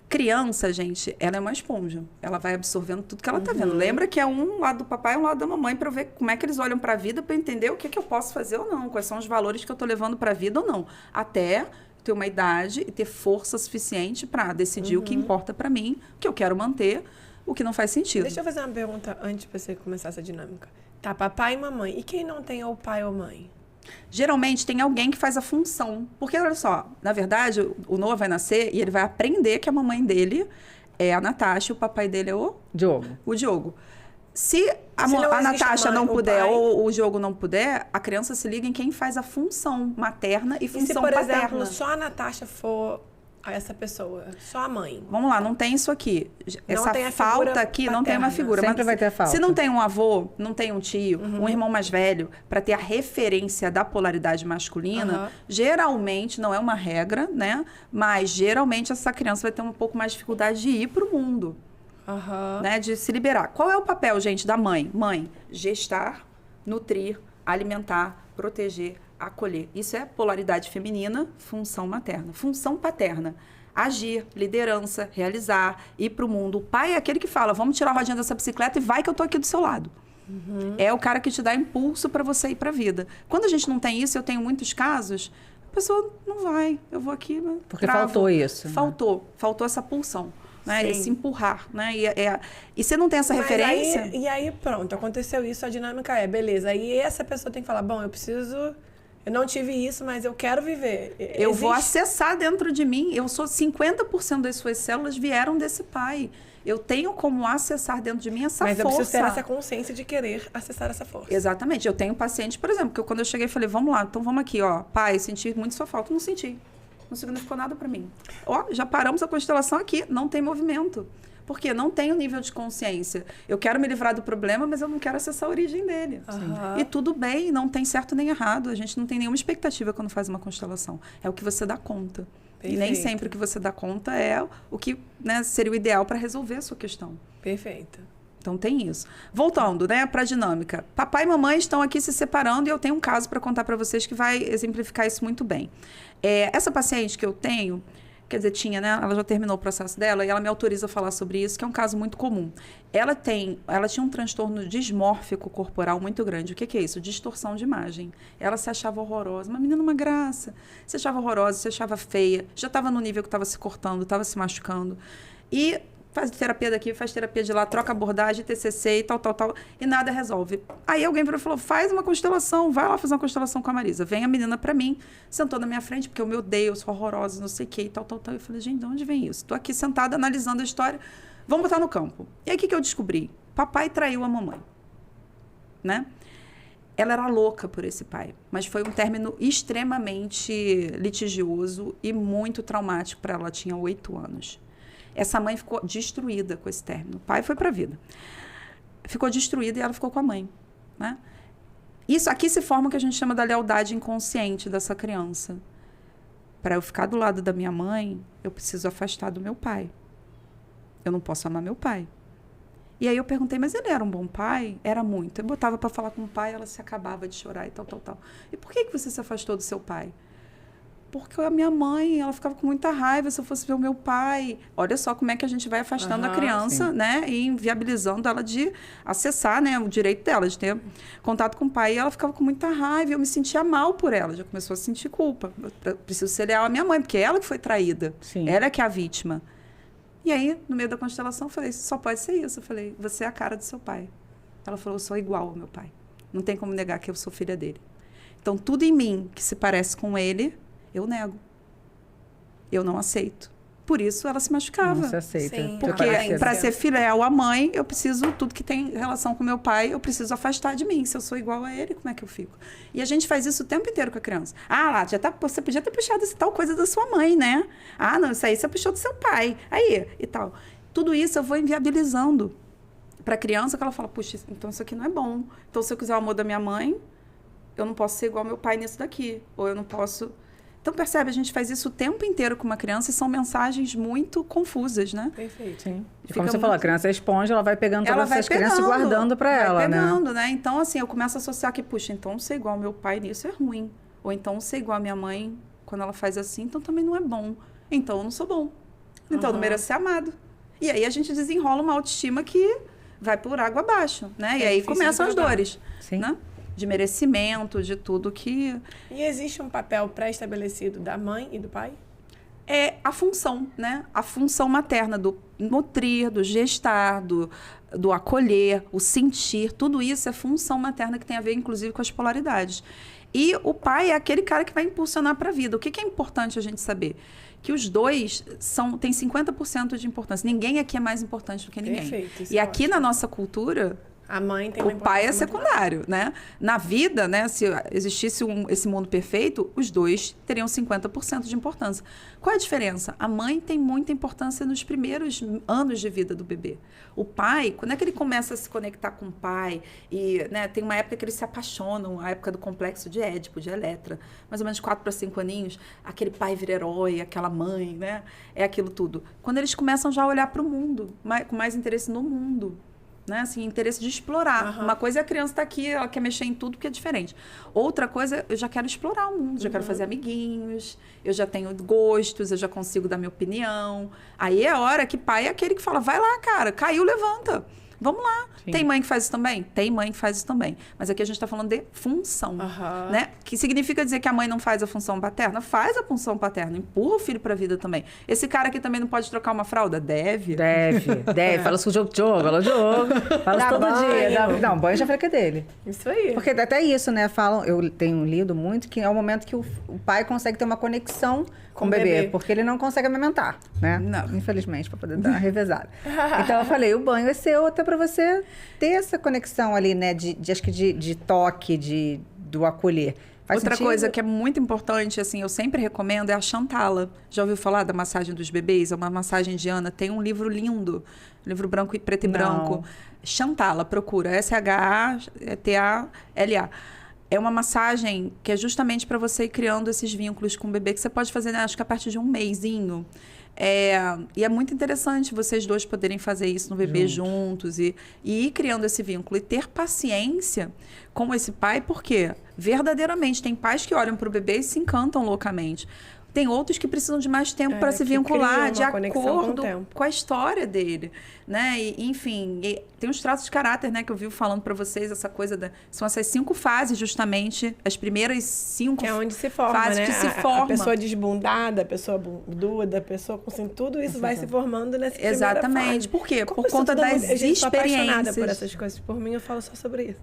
Criança, gente, ela é uma esponja. Ela vai absorvendo tudo que ela tá vendo. Lembra que é um lado do papai e um lado da mamãe para ver como é que eles olham para a vida, para entender o que eu posso fazer ou não, quais são os valores que eu tô levando para a vida ou não. Até ter uma idade e ter força suficiente para decidir o que importa para mim, o que eu quero manter, o que não faz sentido. Deixa eu fazer uma pergunta antes de você começar essa dinâmica. Tá, papai e mamãe. E quem não tem ou pai ou mãe? Geralmente tem alguém que faz a função. Porque, olha só, na verdade, o Noah vai nascer e ele vai aprender que a mamãe dele é a Natasha e o papai dele é o Diogo. O Diogo. Se a Natasha não puder ou o Diogo não puder, a criança se liga em quem faz a função materna e função paterna. E se, por exemplo, só a Natasha for essa pessoa, só a mãe? Vamos lá, não tem isso aqui. Essa falta aqui paterna. Não tem uma figura. Sempre vai ter falta. Se não tem um avô, não tem um tio, um irmão mais velho, para ter a referência da polaridade masculina, geralmente, não é uma regra, né? Mas geralmente essa criança vai ter um pouco mais de dificuldade de ir para o mundo. Né? De se liberar. Qual é o papel, gente, da mãe? Mãe, gestar, nutrir, alimentar, proteger, acolher. Isso é polaridade feminina, função materna. Função paterna. Agir, liderança, realizar, ir para o mundo. O pai é aquele que fala, vamos tirar a rodinha dessa bicicleta e vai que eu tô aqui do seu lado. É o cara que te dá impulso para você ir para a vida. Quando a gente não tem isso, eu tenho muitos casos, A pessoa não vai, eu vou aqui, mas Porque travo. faltou isso. Né? Faltou essa pulsão, né? Sim. Esse empurrar, né? E você não tem essa referência? E aí, pronto, aconteceu isso, a dinâmica é, beleza. Aí essa pessoa tem que falar, bom, eu não tive isso, mas eu quero viver. Eu vou acessar dentro de mim, 50% das suas células vieram desse pai. Eu tenho como acessar dentro de mim essa força. Mas eu preciso ter essa consciência de querer acessar essa força. Exatamente. Eu tenho pacientes, por exemplo, que quando eu cheguei, falei, vamos lá, então vamos aqui, ó. Pai, senti muito sua falta. Não senti. Não significou nada para mim. Ó, já paramos a constelação aqui, não tem movimento. Por quê? Não tem o nível de consciência. Eu quero me livrar do problema, mas eu não quero acessar a origem dele. E tudo bem, não tem certo nem errado. A gente não tem nenhuma expectativa quando faz uma constelação. É o que você dá conta. Perfeito. E nem sempre o que você dá conta é o que, né, seria o ideal para resolver a sua questão. Perfeito. Então tem isso. Voltando, né, para a dinâmica. Papai e mamãe estão aqui se separando e eu tenho um caso para contar para vocês que vai exemplificar isso muito bem. Essa paciente que eu tenho, quer dizer, tinha, né? Ela já terminou o processo dela e ela me autoriza a falar sobre isso, que é um caso muito comum. Ela tinha um transtorno dismórfico corporal muito grande. O que é isso? Distorção de imagem. Ela se achava horrorosa. Uma menina, uma graça. Se achava horrorosa, se achava feia. Já estava no nível que estava se cortando, estava se machucando. E faz terapia daqui, faz terapia de lá, troca abordagem, TCC e tal, e nada resolve. Aí alguém falou, faz uma constelação, vai lá fazer uma constelação com a Marisa. Vem a menina pra mim, sentou na minha frente, porque eu me odeio, eu sou horrorosa, não sei o que, e tal. Eu falei, gente, de onde vem isso? Tô aqui sentada, analisando a história, vamos botar no campo. E aí, o que eu descobri? Papai traiu a mamãe, né? Ela era louca por esse pai, mas foi um término extremamente litigioso e muito traumático para ela. Ela tinha 8 anos. Essa mãe ficou destruída com esse término. O pai foi para a vida. Ficou destruída e ela ficou com a mãe, né? Isso aqui se forma o que a gente chama da lealdade inconsciente dessa criança. Para eu ficar do lado da minha mãe, eu preciso afastar do meu pai. Eu não posso amar meu pai. E aí eu perguntei, mas ele era um bom pai? Era muito. Eu botava para falar com o pai, ela se acabava de chorar e tal. E por que você se afastou do seu pai? Porque a minha mãe, ela ficava com muita raiva se eu fosse ver o meu pai. Olha só como é que a gente vai afastando a criança, né? E inviabilizando ela de acessar, né, o direito dela, de ter contato com o pai. E ela ficava com muita raiva e eu me sentia mal por ela. Já começou a sentir culpa. Eu preciso ser leal à minha mãe, porque é ela que foi traída. Sim. Ela é que é a vítima. E aí, no meio da constelação, eu falei, só pode ser isso. Eu falei, você é a cara do seu pai. Ela falou, eu sou igual ao meu pai. Não tem como negar que eu sou filha dele. Então, tudo em mim que se parece com ele, eu nego. Eu não aceito. Por isso ela se machucava. Não se aceita. Sim. Porque para ser fiel à mãe, eu preciso, tudo que tem relação com meu pai, eu preciso afastar de mim. Se eu sou igual a ele, como é que eu fico? E a gente faz isso o tempo inteiro com a criança. Ah, lá, você podia ter puxado essa tal coisa da sua mãe, né? Ah, não, isso aí você puxou do seu pai. Aí, e tal. Tudo isso eu vou inviabilizando para a criança, que ela fala, puxa, então isso aqui não é bom. Então, se eu quiser o amor da minha mãe, eu não posso ser igual ao meu pai nisso daqui. Ou eu não posso... Então, percebe, a gente faz isso o tempo inteiro com uma criança e são mensagens muito confusas, né? Perfeito. Sim. E como você falou, a criança é esponja, ela vai pegando Ela todas essas crianças e guardando para ela, né? Então, assim, eu começo a associar que, puxa, então ser igual ao meu pai nisso é ruim. Ou então ser igual à minha mãe, quando ela faz assim, então também não é bom. Então eu não sou bom. Então eu não mereço ser amado. E aí a gente desenrola uma autoestima que vai por água abaixo, né? E aí começam as dores, né? De merecimento, de tudo que... E existe um papel pré-estabelecido da mãe e do pai? É a função, né? A função materna do nutrir, do gestar, do acolher, o sentir. Tudo isso é função materna que tem a ver, inclusive, com as polaridades. E o pai é aquele cara que vai impulsionar para a vida. O que é importante a gente saber? Que os dois têm 50% de importância. Ninguém aqui é mais importante do que ninguém. Perfeito, e aqui na nossa cultura... A mãe tem o pai é secundário, né? Na vida, né, se existisse esse mundo perfeito, os dois teriam 50% de importância. Qual é a diferença? A mãe tem muita importância nos primeiros anos de vida do bebê. O pai, quando é que ele começa a se conectar com o pai? E, né, tem uma época que eles se apaixonam, a época do complexo de Édipo, de Eletra, mais ou menos 4 para 5 aninhos, aquele pai vira herói, aquela mãe, né? É aquilo tudo. Quando eles começam já a olhar para o mundo, com mais interesse no mundo. Né? Assim, interesse de explorar. Uma coisa é a criança estar aqui, ela quer mexer em tudo porque é diferente. Outra coisa, eu já quero explorar o mundo, já quero fazer amiguinhos, eu já tenho gostos, eu já consigo dar minha opinião. Aí é a hora que pai é aquele que fala, vai lá, cara, caiu, levanta. Vamos lá. Sim. Tem mãe que faz isso também? Tem mãe que faz isso também. Mas aqui a gente está falando de função, né? Que significa dizer que a mãe não faz a função paterna? Faz a função paterna, empurra o filho para a vida também. Esse cara aqui também não pode trocar uma fralda? Deve. Fala com o jogo, fala todo dia. Não, banho já falei que é dele. Isso aí. Porque até isso, né? Falam, eu tenho lido muito que é o momento que o pai consegue ter uma conexão com o bebê, porque ele não consegue amamentar, né? Não. Infelizmente, para poder dar uma revezada. Então eu falei, o banho é seu até para você ter essa conexão ali, né? Acho que de toque, do acolher. Faz Outra sentido? coisa que é muito importante, assim, eu sempre recomendo é a Chantala. Já ouviu falar da massagem dos bebês? É uma massagem indiana. Tem um livro lindo, livro branco e preto e branco. Chantala, procura. S-H-A-T-A-L-A. É uma massagem que é justamente para você ir criando esses vínculos com o bebê, que você pode fazer, né, acho que a partir de um mesinho. E é muito interessante vocês dois poderem fazer isso no bebê juntos e ir criando esse vínculo. E ter paciência com esse pai, porque verdadeiramente tem pais que olham para o bebê e se encantam loucamente. Tem outros que precisam de mais tempo para se vincular, de acordo com a história dele, né? Enfim, tem uns traços de caráter, né? Que eu vivo falando para vocês, essa coisa são essas 5 fases, justamente, as primeiras 5 que é onde se forma, fases, né? que se forma. A pessoa desbundada, a pessoa bunduda, a pessoa com assim, tudo isso vai se formando nessa primeira fase. Exatamente. Por quê? Como Por conta das experiências. Eu sou apaixonada por experiências. essas coisas. Por mim, eu falo só sobre isso.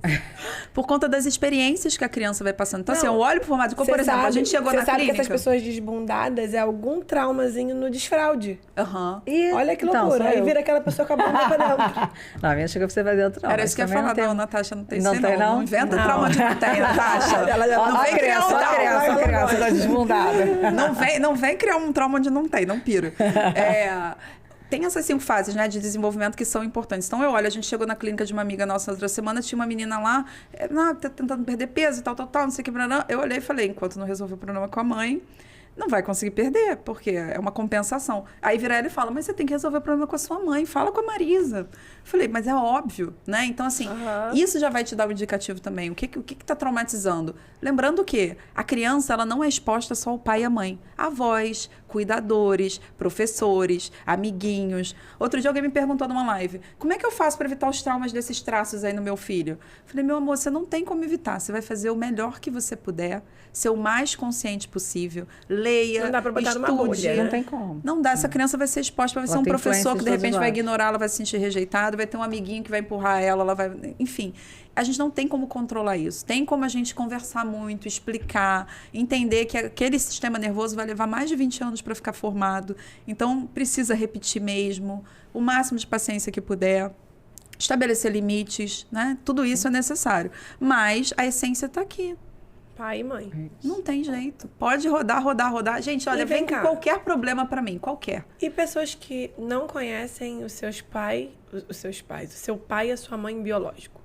Por conta das experiências que a criança vai passando. Então, assim, eu olho pro formato. Como, por exemplo, a gente chegou na clínica. Você sabe clínica. que essas pessoas desbundadas é algum traumazinho no desfraude. Olha que loucura. Aí vira aquela pessoa com a bunda pra dentro. Não, a minha chega pra você fazer outro trauma. Era isso que eu ia falar. Não, Natasha, não tem não isso tem, não. Não inventa trauma de não tem, Natasha. Não vem criar um trauma. A criança tá desbundada. Não vem criar um trauma onde não tem, não piro. Tem essas 5 fases, né, de desenvolvimento que são importantes. Então, a gente chegou na clínica de uma amiga nossa outra semana, tinha uma menina lá, tá tentando perder peso, tal, não sei o que, eu olhei e falei, enquanto não resolver o problema com a mãe, não vai conseguir perder, porque é uma compensação. Aí vira ela e fala, mas você tem que resolver o problema com a sua mãe, fala com a Marisa. Falei, mas é óbvio, né? Então, assim, isso já vai te dar um indicativo também. O que tá traumatizando? Lembrando que a criança, ela não é exposta só ao pai e à mãe. Avós, cuidadores, professores, amiguinhos. Outro dia alguém me perguntou numa live, como é que eu faço para evitar os traumas desses traços aí no meu filho? Falei, meu amor, você não tem como evitar. Você vai fazer o melhor que você puder, ser o mais consciente possível, leia, não dá pra botar estude. numa bolha, né? Não tem como. Não dá, essa criança vai ser exposta, vai ser um professor que de repente vai ignorar, ela vai se sentir rejeitada, vai ter um amiguinho que vai empurrar ela vai... Enfim, a gente não tem como controlar isso. Tem como a gente conversar muito, explicar, entender que aquele sistema nervoso vai levar mais de 20 anos para ficar formado. Então, precisa repetir mesmo, o máximo de paciência que puder, estabelecer limites, né? Tudo isso é necessário. Mas a essência está aqui. Pai e mãe. Não tem jeito. Pode rodar. Gente, olha, vem com qualquer problema para mim, qualquer. E pessoas que não conhecem o seu pai e a sua mãe biológico.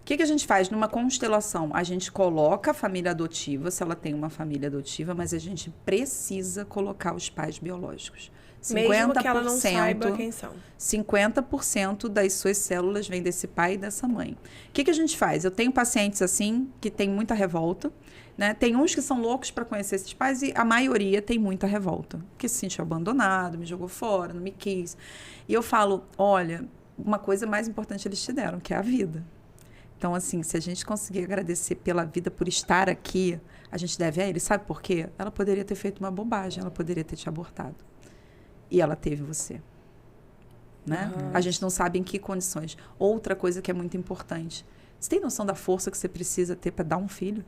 O que a gente faz numa constelação? A gente coloca a família adotiva, se ela tem uma família adotiva, mas a gente precisa colocar os pais biológicos. 50%, mesmo que ela não saiba quem são. 50% das suas células vêm desse pai e dessa mãe. O que a gente faz? Eu tenho pacientes assim, que tem muita revolta, né? Tem uns que são loucos para conhecer esses pais e a maioria tem muita revolta. Que se sentiu abandonado, me jogou fora, não me quis. E eu falo, olha, uma coisa mais importante eles te deram, que é a vida. Então, assim, se a gente conseguir agradecer pela vida, por estar aqui, a gente deve a ele. Sabe por quê? Ela poderia ter feito uma bobagem, ela poderia ter te abortado. E ela teve você. Né? A gente não sabe em que condições. Outra coisa que é muito importante. Você tem noção da força que você precisa ter para dar um filho?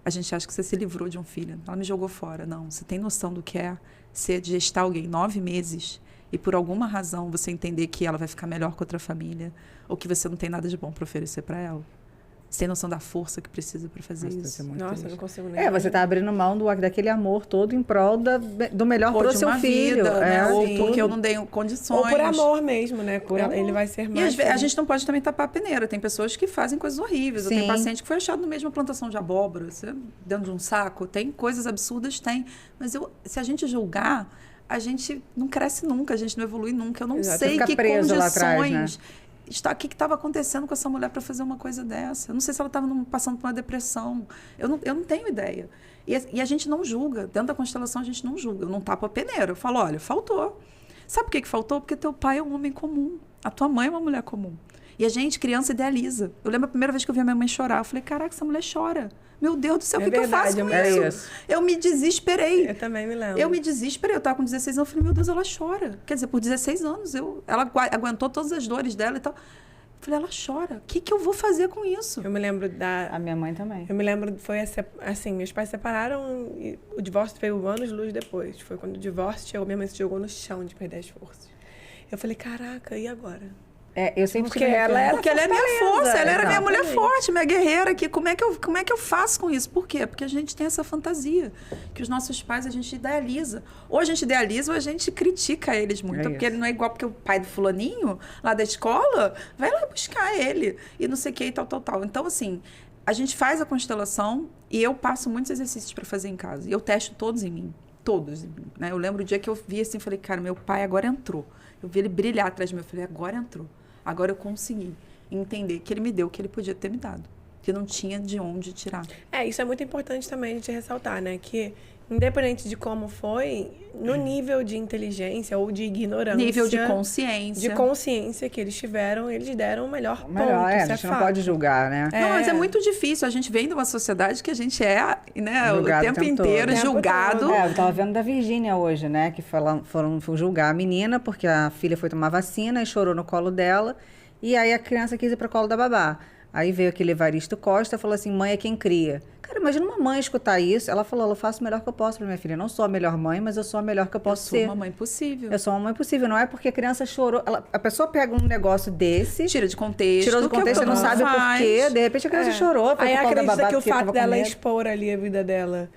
A gente acha que você se livrou de um filho. Ela me jogou fora. Não, você tem noção do que é ser gestar alguém 9 meses e por alguma razão você entender que ela vai ficar melhor com outra família ou que você não tem nada de bom para oferecer para ela? Você tem noção da força que precisa para fazer isso? Nossa, eu não consigo nem. Você tá abrindo mão daquele amor todo em prol do melhor para o seu filho. Vida, né? Ou porque eu não dei condições. Ou por amor mesmo, né? Ele vai ser mais. E a gente não pode também tapar a peneira. Tem pessoas que fazem coisas horríveis. Eu tenho paciente que foi achado na mesma plantação de abóbora, dentro de um saco. Tem coisas absurdas, tem. Mas se a gente julgar, a gente não cresce nunca, a gente não evolui nunca. Eu não sei que condições... Lá atrás, né? O que estava acontecendo com essa mulher para fazer uma coisa dessa? Eu não sei se ela estava passando por uma depressão. Eu não tenho ideia. E a gente não julga. Dentro da constelação, a gente não julga. Eu não tapo a peneira. Eu falo, olha, faltou. Sabe por que faltou? Porque teu pai é um homem comum. A tua mãe é uma mulher comum. E a gente, criança, idealiza. Eu lembro a primeira vez que eu vi a minha mãe chorar. Eu falei, caraca, essa mulher chora. Meu Deus do céu, o que eu faço com isso? Eu me desesperei. Eu também me lembro. Eu me desesperei. Eu tava com 16 anos. Eu falei, meu Deus, ela chora. Quer dizer, por 16 anos, ela aguentou todas as dores dela e tal. Eu falei, ela chora. O que eu vou fazer com isso? Eu me lembro A minha mãe também. Eu me lembro, foi assim, meus pais se separaram e o divórcio veio anos luz depois. Foi quando o divórcio chegou, minha mãe se jogou no chão de perder as forças. Eu falei, caraca, e agora? Eu sempre Porque ela é minha força, ela era minha mulher Exatamente. forte, minha guerreira aqui. Como é que eu faço com isso? Por quê? Porque a gente tem essa fantasia que os nossos pais a gente idealiza. Ou a gente idealiza ou a gente critica eles muito. Porque ele não é igual porque o pai do fulaninho lá da escola vai lá buscar ele e não sei o que e tal. Então, assim, a gente faz a constelação e eu passo muitos exercícios para fazer em casa. E eu testo todos em mim. Todos em mim, né? Eu lembro o dia que eu vi assim, falei, cara, meu pai agora entrou. Eu vi ele brilhar atrás de mim. Eu falei, agora entrou. Agora eu consegui entender que ele me deu o que ele podia ter me dado. Que não tinha de onde tirar. Isso é muito importante também a gente ressaltar, né? Que independente de como foi, no nível de inteligência ou de ignorância... Nível de consciência. De consciência que eles tiveram, eles deram o melhor ponto. A gente não pode julgar, né? Não, mas é muito difícil. A gente vem de uma sociedade que a gente é, né, o tempo inteiro julgado. Eu tava vendo da Virgínia hoje, né? Que foram julgar a menina porque a filha foi tomar vacina e chorou no colo dela. E aí a criança quis ir pro colo da babá. Aí veio aquele Evaristo Costa e falou assim, mãe é quem cria. Cara, imagina uma mãe escutar isso. Ela falou, eu faço o melhor que eu posso pra minha filha. Eu não sou a melhor mãe, mas eu sou a melhor que eu posso ser. Eu sou uma mãe possível. Eu sou uma mãe possível. Não é porque a criança chorou. A pessoa pega um negócio desse... Tira de contexto. Tirou de contexto, você não sabe o porquê. De repente a criança chorou. Aí acredita que o fato dela expor ali a vida dela...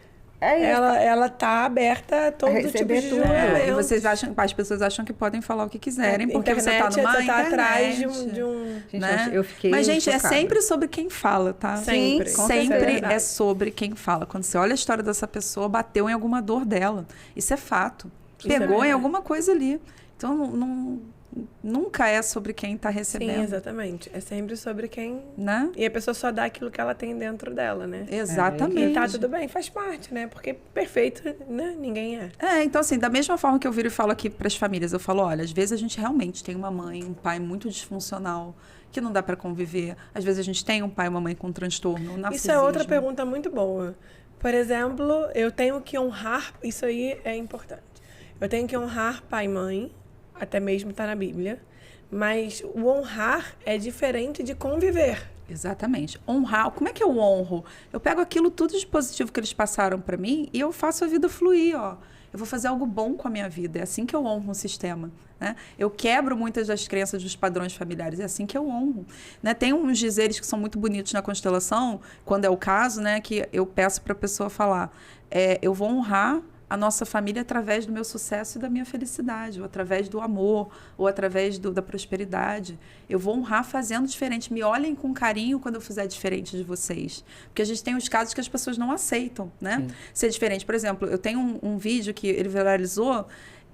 Ela tá aberta a todo tipo de julgamento. E as pessoas acham que podem falar o que quiserem, porque você tá você tá atrás de um... Gente, né? eu fiquei Mas, gente, chocada. é sempre sobre quem fala, tá? Sempre. Sempre é sobre quem fala. Quando você olha a história dessa pessoa, bateu em alguma dor dela. Isso é fato. Pegou em alguma coisa ali. Então, nunca é sobre quem está recebendo. Sim, exatamente. É sempre sobre quem... Né? E a pessoa só dá aquilo que ela tem dentro dela, né? Exatamente. E tá tudo bem, faz parte, né? Porque perfeito, né? Ninguém é. Então assim, da mesma forma que eu viro e falo aqui para as famílias, eu falo, olha, às vezes a gente realmente tem uma mãe, um pai muito disfuncional, que não dá para conviver. Às vezes a gente tem um pai e uma mãe com transtorno, narcisismo. Isso é outra pergunta muito boa. Por exemplo, eu tenho que honrar... Isso aí é importante. Eu tenho que honrar pai e mãe, até mesmo tá na Bíblia, mas o honrar é diferente de conviver. Exatamente. Honrar. Como é que eu honro? Eu pego aquilo tudo de positivo que eles passaram para mim e eu faço a vida fluir, ó. Eu vou fazer algo bom com a minha vida. É assim que eu honro o sistema, né? Eu quebro muitas das crenças dos padrões familiares. É assim que eu honro, né? Tem uns dizeres que são muito bonitos na constelação, quando é o caso, né? Que eu peço para a pessoa falar. Eu vou honrar a nossa família através do meu sucesso e da minha felicidade, ou através do amor, ou através da prosperidade. Eu vou honrar fazendo diferente. Me olhem com carinho quando eu fizer diferente de vocês. Porque a gente tem os casos que as pessoas não aceitam, né? Ser diferente. Por exemplo, eu tenho um vídeo que ele viralizou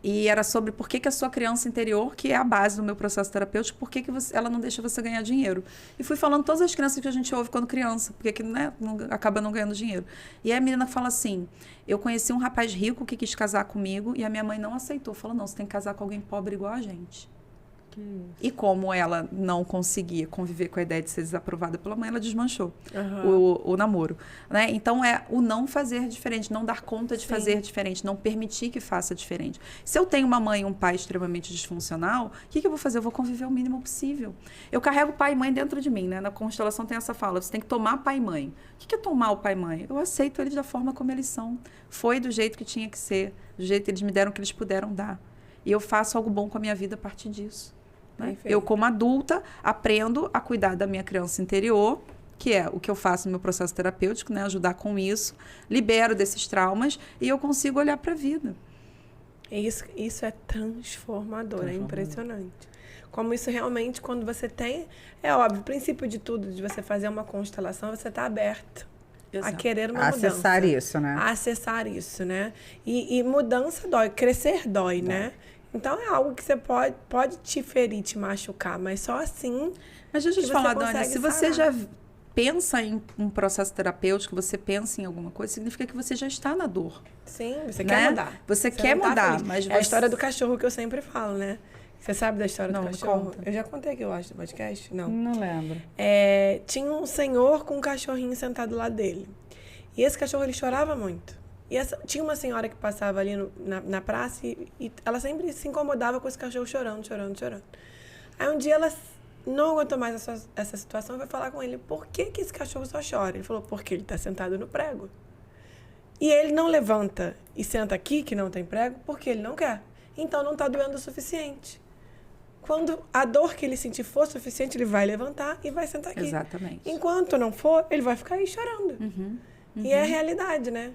e era sobre por que a sua criança interior, que é a base do meu processo terapêutico, por que ela não deixa você ganhar dinheiro. E fui falando todas as crianças que a gente ouve quando criança, porque que, né, acaba não ganhando dinheiro. E aí a menina fala assim, eu conheci um rapaz rico que quis casar comigo e a minha mãe não aceitou. Falou, não, você tem que casar com alguém pobre igual a gente. E como ela não conseguia conviver com a ideia de ser desaprovada pela mãe, ela desmanchou o namoro, né? Então é o não fazer diferente, não dar conta de fazer diferente, não permitir que faça diferente. Se eu tenho uma mãe e um pai extremamente disfuncional, o que eu vou fazer? Eu vou conviver o mínimo possível. Eu carrego pai e mãe dentro de mim, né? Na constelação tem essa fala, você tem que tomar pai e mãe. O que é tomar o pai e mãe? Eu aceito eles da forma como eles são. Foi do jeito que tinha que ser, do jeito que eles me deram, que eles puderam dar. E eu faço algo bom com a minha vida a partir disso. Né? Eu, como adulta, aprendo a cuidar da minha criança interior, que é o que eu faço no meu processo terapêutico, né? Ajudar com isso, libero desses traumas e eu consigo olhar para a vida. Isso é transformador, é impressionante. Como isso realmente, quando você tem... É óbvio, o princípio de tudo, de você fazer uma constelação, você está aberto a querer uma mudança. Acessar isso, né? A acessar isso, né? E mudança dói, crescer dói, né? Então, é algo que você pode te ferir, te machucar, mas só assim... Mas deixa eu te falar, Dani, se você já pensa em um processo terapêutico, você pensa em alguma coisa, significa que você já está na dor. Sim, você quer mudar. Você quer mudar, mas É a história do cachorro que eu sempre falo, né? Você sabe da história Não, do me cachorro? conta. Eu já contei aqui, eu acho, no podcast? Não. Não lembro. Tinha um senhor com um cachorrinho sentado lá dele. E esse cachorro, ele chorava muito. E tinha uma senhora que passava ali na praça e ela sempre se incomodava com esse cachorro chorando. Aí um dia ela não aguentou mais essa situação e foi falar com ele, por que esse cachorro só chora? Ele falou, porque ele está sentado no prego. E ele não levanta e senta aqui, que não tem prego, porque ele não quer. Então não está doendo o suficiente. Quando a dor que ele sentir for suficiente, ele vai levantar e vai sentar aqui. Exatamente. Enquanto não for, ele vai ficar aí chorando. E é a realidade, né?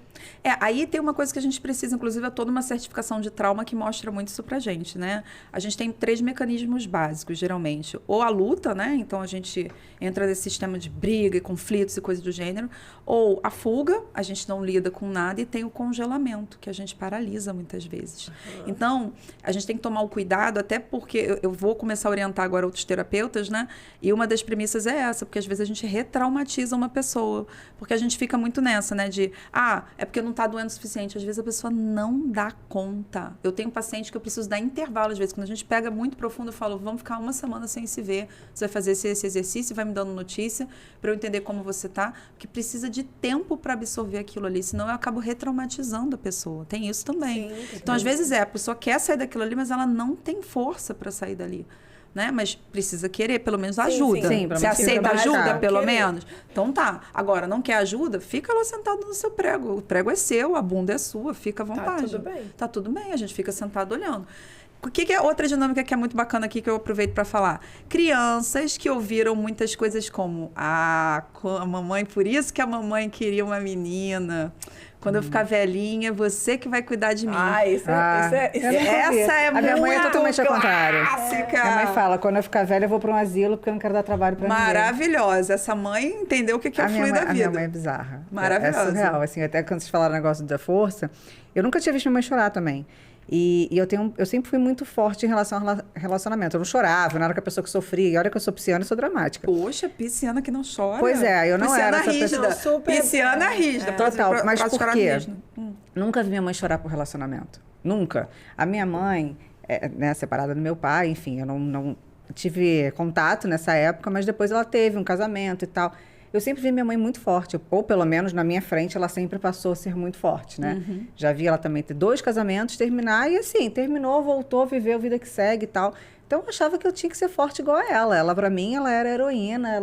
Aí tem uma coisa que a gente precisa, inclusive, é toda uma certificação de trauma que mostra muito isso pra gente, né? A gente tem 3 mecanismos básicos, geralmente. Ou a luta, né? Então, a gente entra nesse sistema de briga e conflitos e coisas do gênero. Ou a fuga, a gente não lida com nada. E tem o congelamento, que a gente paralisa muitas vezes. Então, a gente tem que tomar o cuidado, até porque eu vou começar a orientar agora outros terapeutas, né? E uma das premissas é essa, porque às vezes a gente retraumatiza uma pessoa. Porque a gente fica muito nessa, né? De, é porque não tá doendo o suficiente. Às vezes a pessoa não dá conta. Eu tenho paciente que eu preciso dar intervalo, às vezes. Quando a gente pega muito profundo, eu falo, vamos ficar 1 semana sem se ver. Você vai fazer esse exercício, vai me dando notícia para eu entender como você tá. Porque precisa de tempo para absorver aquilo ali. Senão eu acabo retraumatizando a pessoa. Tem isso também. Sim, então, às vezes a pessoa quer sair daquilo ali, mas ela não tem força para sair dali. Né? Mas precisa querer, pelo menos ajuda. Sim, você aceita ajuda, pelo querer. menos? Então tá. Agora, não quer ajuda? Fica lá sentado no seu prego. O prego é seu, a bunda é sua, fica à vontade. Tá tudo bem. Tá tudo bem, a gente fica sentado olhando. O que é outra dinâmica que é muito bacana aqui, que eu aproveito para falar? Crianças que ouviram muitas coisas como a mamãe, por isso que a mamãe queria uma menina. Quando eu ficar velhinha, você que vai cuidar de mim. Essa é a minha mãe é totalmente ao contrário. clássica. Minha mãe fala, quando eu ficar velha, eu vou para um asilo, porque eu não quero dar trabalho para ninguém. Maravilhosa. Essa mãe entendeu o que é o fluir da vida. A minha mãe é bizarra. Maravilhosa. É surreal. Assim, até quando vocês falaram o negócio da força, eu nunca tinha visto minha mãe chorar também. E eu sempre fui muito forte em relação ao relacionamento. Eu não chorava, eu não era a pessoa que sofria. E olha que eu sou pisciana e sou dramática. Poxa, pisciana que não chora. Pois é, eu não pisciana era essa rígida. pessoa. Pisciana rígida. Total, mas por quê? Mesmo. Nunca vi minha mãe chorar por relacionamento. Nunca. A minha mãe, né, separada do meu pai, enfim, eu não tive contato nessa época, mas depois ela teve um casamento e tal. Eu sempre vi minha mãe muito forte, ou pelo menos na minha frente ela sempre passou a ser muito forte, né? Já vi ela também ter 2 casamentos, terminar e assim, terminou, voltou, viveu a vida que segue e tal. Então eu achava que eu tinha que ser forte igual a ela. Ela, pra mim, ela era heroína,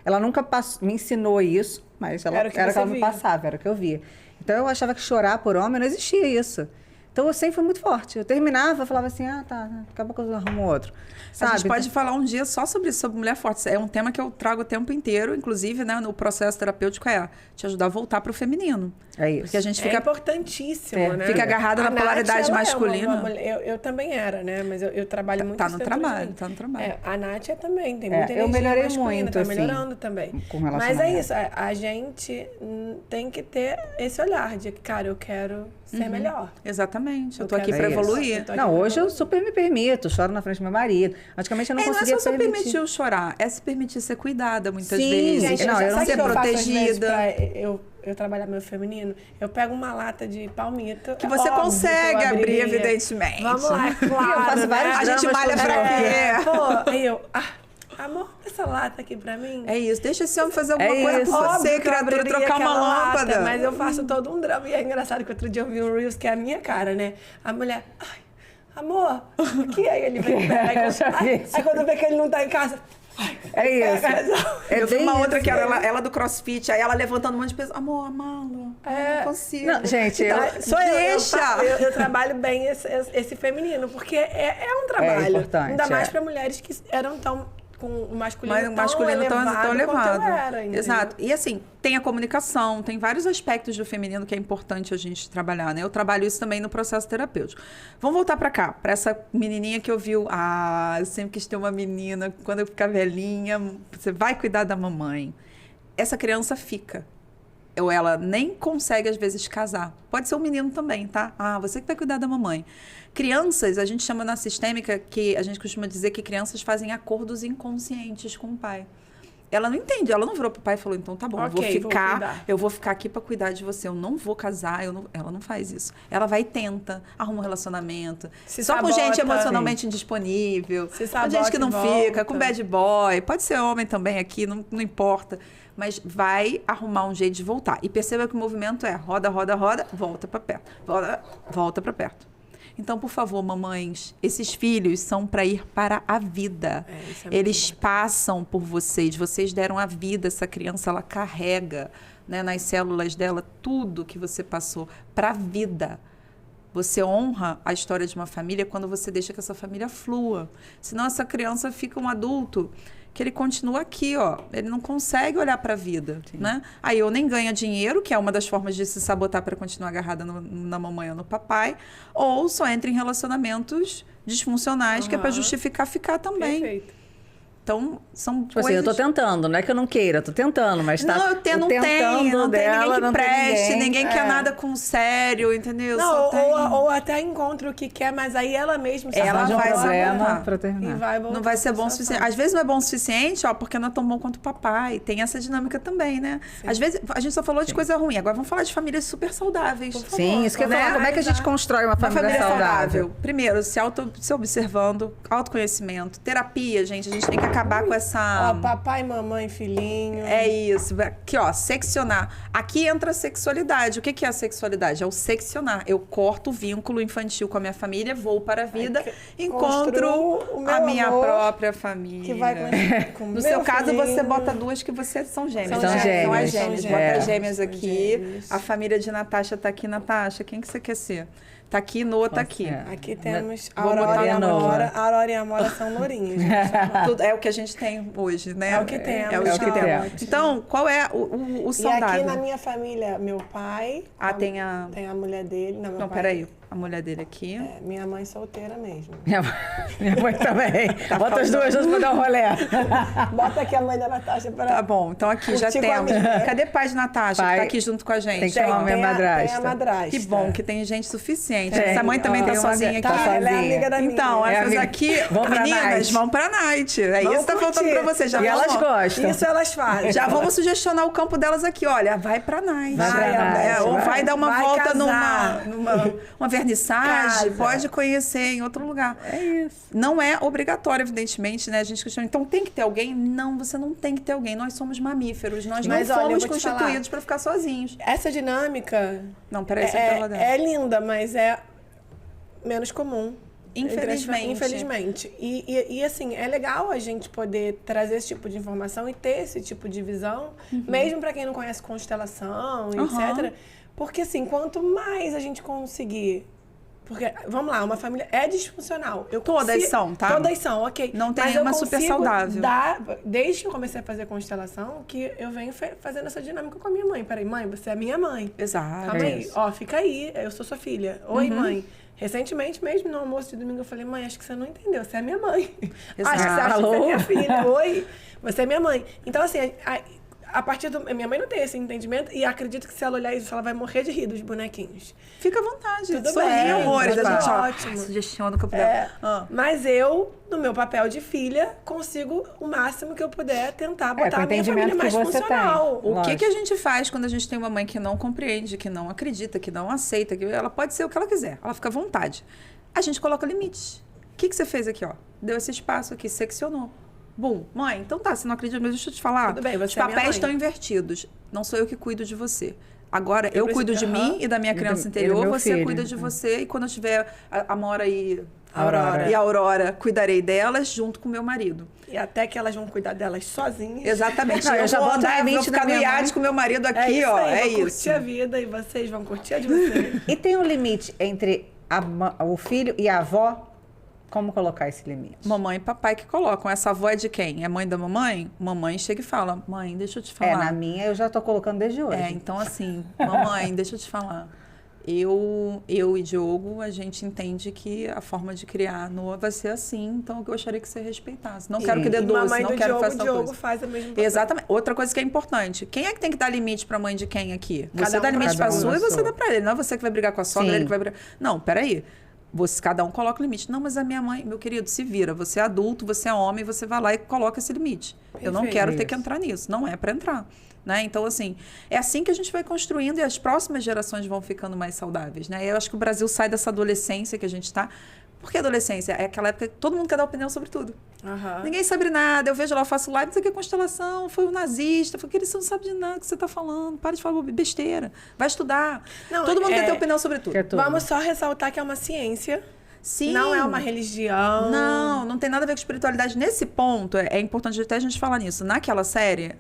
ela nunca me ensinou isso, mas era o que ela me passava, era o que eu via. Então eu achava que chorar por homem não existia isso. Então eu sempre fui muito forte. Eu terminava, falava assim, tá, daqui a pouco eu arrumo outro. Sabe? A gente pode falar um dia só sobre isso, sobre mulher forte. É um tema que eu trago o tempo inteiro, inclusive, né, no processo terapêutico, te ajudar a voltar pro feminino. É isso. Porque a gente fica importantíssimo, né? Fica agarrada na polaridade masculina. Eu também era, né? Mas eu trabalho muito tá no trabalho. A Nath também, tem muita energia eu melhorei masculina, muito, tá melhorando também. Com mas é isso, a gente tem que ter esse olhar de que, cara, eu quero ser melhor. Exatamente. Eu tô aqui para evoluir. Não, hoje eu super me permito, choro na frente do meu marido. Antigamente eu não conseguia permitir. Não é só permitir o chorar, é se permitir ser cuidada muitas Sim, vezes. Gente, não, eu não ser protegida. Eu trabalhar meu feminino, eu pego uma lata de palmito. Que você consegue abrir, evidentemente. Vamos lá, é claro. Eu faço vários a gente malha pra quê? Pô, aí eu... amor, essa lata aqui pra mim. É isso, deixa esse homem fazer alguma coisa por você, criatura, trocar uma lâmpada. Lata, mas eu faço todo um drama. E é engraçado que outro dia eu vi um Reels que é a minha cara, né? A mulher, amor, aqui. Aí ele vem, aí quando vê que ele não tá em casa... É isso. Eu vi uma outra que era ela do CrossFit, aí ela levantando um monte de peso. Amor, amalo, eu não consigo. Não, gente, eu trabalho bem esse feminino, porque é um trabalho. É importante, ainda mais para mulheres que eram tão com o masculino, tão elevado. Era, exato. E assim, tem a comunicação, tem vários aspectos do feminino que é importante a gente trabalhar, né? Eu trabalho isso também no processo terapêutico. Vamos voltar para cá, para essa menininha que ouviu. Eu sempre quis ter uma menina, quando eu ficar velhinha, você vai cuidar da mamãe. Essa criança fica. Ou ela nem consegue, às vezes, casar. Pode ser um menino também, tá? Você que vai cuidar da mamãe. Crianças, a gente chama na sistêmica, que a gente costuma dizer que crianças fazem acordos inconscientes com o pai. Ela não entende, ela não virou pro pai e falou, então tá bom, Ok, eu vou ficar aqui pra cuidar de você, eu não vou casar, ela não faz isso. Ela vai e tenta, arruma um relacionamento, só com gente emocionalmente indisponível, com gente que não fica, com bad boy, pode ser homem também aqui, não importa, mas vai arrumar um jeito de voltar. E perceba que o movimento é roda, roda, roda, volta pra perto, volta pra perto. Então, por favor, mamães, esses filhos são para ir para a vida. Eles passam por vocês deram a vida, essa criança, ela carrega, né, nas células dela tudo que você passou para a vida. Você honra a história de uma família quando você deixa que essa família flua. Senão essa criança fica um adulto que ele continua aqui, ó. Ele não consegue olhar para a vida, né? Aí ou nem ganha dinheiro, que é uma das formas de se sabotar para continuar agarrada na mamãe ou no papai, ou só entra em relacionamentos disfuncionais, que é para justificar ficar também. Perfeito. Então, são Tipo coisas... assim, eu tô tentando, não é que eu não queira, eu tô tentando, mas tá... Não, não tem ninguém que preste, ninguém quer nada com sério, entendeu? Não, ou até encontra o que quer, mas aí ela mesma ela vai problema pra terminar. e vai voltar. Não vai ser bom o suficiente. Às vezes não é bom o suficiente, ó, porque não é tão bom quanto o papai. Tem essa dinâmica também, né? Sim. Às vezes, a gente só falou de coisa ruim. Agora vamos falar de famílias super saudáveis. Por favor. Sim, isso que eu ia falar. Como é que a gente constrói uma família saudável? Primeiro, se observando, autoconhecimento, terapia, gente. A gente tem que acabar com essa... Ó, papai, mamãe, filhinho. É isso. Aqui, ó, seccionar. Aqui entra a sexualidade. O que é a sexualidade? É o seccionar. Eu corto o vínculo infantil com a minha família, vou para a vida, encontro a minha própria família. Que vai com no seu caso, você bota duas que você são gêmeas. São gêmeas. Bota as gêmeas aqui. Gêmeas. A família de Natasha tá aqui. Natasha, quem que você quer ser? Tá aqui, Noah tá aqui. Aqui temos a Vou botar Aurora e a a Noah. Amora. A Aurora e a Amora são lourinhos. Tudo, é o que a gente tem hoje, né? É o que temos. É o que Ótimo. temos. Então, qual é o E saudável? aqui na minha família, meu pai... Tem a mulher dele. Não, Não, peraí. A mulher dele aqui. É, minha mãe solteira mesmo. Minha mãe também. Bota as duas juntas pra dar um rolê. Bota aqui a mãe da Natasha para... Tá bom, então aqui já Curtir com a temos. minha. Cadê pai de Natasha, que tá aqui junto com a gente? Tem que chamar minha madrasta. Tem a madrasta. Que bom que tem gente suficiente. Tem. Essa mãe também tá Tem uma- sozinha aqui. Tá, ela é amiga da minha. Então, É essas amiga. aqui, Vão pra meninas, night. vão pra night. É Vão isso que tá faltando curtir. pra vocês. Já E vamos- elas gostam. Isso elas fazem. Já vamos sugestionar o campo delas aqui. Olha, vai pra night. Vai pra night, ou vai dar uma vai volta casar. numa vernissagem. Casa. Pode conhecer em outro lugar. É isso. Não é obrigatório, evidentemente, né? A gente questiona. Então, tem que ter alguém? Não, você não tem que ter alguém. Nós somos mamíferos. Nós Mas, não olha, eu fomos vou te constituídos para ficar sozinhos. Essa dinâmica Não, peraí, você tá lá dentro. é linda, mas é menos comum. Infelizmente. Infelizmente. E assim, é legal a gente poder trazer esse tipo de informação e ter esse tipo de visão, mesmo para quem não conhece constelação, etc. Porque assim, quanto mais a gente conseguir... Porque, vamos lá, uma família é disfuncional. Todas são, tá? Todas são, ok. Não tem Mas nenhuma eu super consigo saudável. desde que eu comecei a fazer constelação, que eu venho fazendo essa dinâmica com a minha mãe. Peraí, mãe, você é minha mãe. Exato. Calma aí. Ó, fica aí. Eu sou sua filha. Oi, mãe. Recentemente mesmo, no almoço de domingo, eu falei, mãe, acho que você não entendeu. Você é minha mãe. Exato. Acho que você acha que Alô? você é minha filha. Oi, você é minha mãe. Então, assim, a partir do... Minha mãe não tem esse entendimento e acredito que se ela olhar isso, ela vai morrer de rir dos bonequinhos. Fica à vontade. Tudo Sorri bem, horrores. A tá gente, ó, ótimo. sugestiona o que eu puder. Mas eu, no meu papel de filha, consigo o máximo que eu puder tentar botar com o a minha entendimento família mais que você funcional. tem. O que Lógico. a gente faz quando a gente tem uma mãe que não compreende, que não acredita, que não aceita, que ela pode ser o que ela quiser, ela fica à vontade. A gente coloca limites. O que você fez aqui, ó? Deu esse espaço aqui, seccionou. Bum, mãe, então tá, você não acredita, mas deixa eu te falar. Tudo bem, você os é minha papéis mãe. estão invertidos. Não sou eu que cuido de você. Agora, eu preciso- cuido de mim e da minha criança do interior, meu você filho. cuida de você. E quando eu tiver a Amora e Aurora. e a Aurora, cuidarei delas junto com o meu marido. E até que elas vão cuidar delas sozinhas. Exatamente. Não, eu já vou boto andar, limite vou ficar na no minha iate mãe. com o meu marido aqui, É isso ó. aí, É vou isso. curtir a vida e vocês vão curtir a de vocês. E tem um limite entre o filho e a avó? Como colocar esse limite? Mamãe e papai que colocam. Essa avó é de quem? É mãe da mamãe? Mamãe chega e fala, mãe, deixa eu te falar. Na minha eu já tô colocando desde hoje. Então assim, mamãe, deixa eu te falar. Eu e Diogo, a gente entende que a forma de criar Noah vai ser assim, então eu gostaria que você respeitasse. Não quero que dê doce, mamãe não do quero que Diogo, faça tal Diogo coisa. faz a mesma coisa. Exatamente. Outra coisa que é importante. Quem é que tem que dar limite pra mãe de quem aqui? Você Cada dá um limite pra pra cada um sua na e você sua. dá pra ele. Não é você que vai brigar com a sogra, Sim. ele que vai brigar. Não, peraí. Cada um coloca o limite. Não, mas a minha mãe, meu querido, se vira. Você é adulto, você é homem, você vai lá e coloca esse limite. Eu não quero ter que entrar nisso. Não é para entrar. Né? Então, assim, é assim que a gente vai construindo e as próximas gerações vão ficando mais saudáveis. Né? Eu acho que o Brasil sai dessa adolescência que a gente está. Porque a adolescência é aquela época que todo mundo quer dar opinião sobre tudo. Ninguém sabe nada. Eu vejo lá, eu faço live, isso aqui é constelação, foi um nazista, foi aquele, você não sabe de nada que você está falando, para de falar besteira, vai estudar. Não, todo mundo quer ter opinião sobre tudo. Vamos só ressaltar que é uma ciência. Sim. Não é uma religião. Não tem nada a ver com espiritualidade. Nesse ponto, é importante até a gente falar nisso. Naquela série,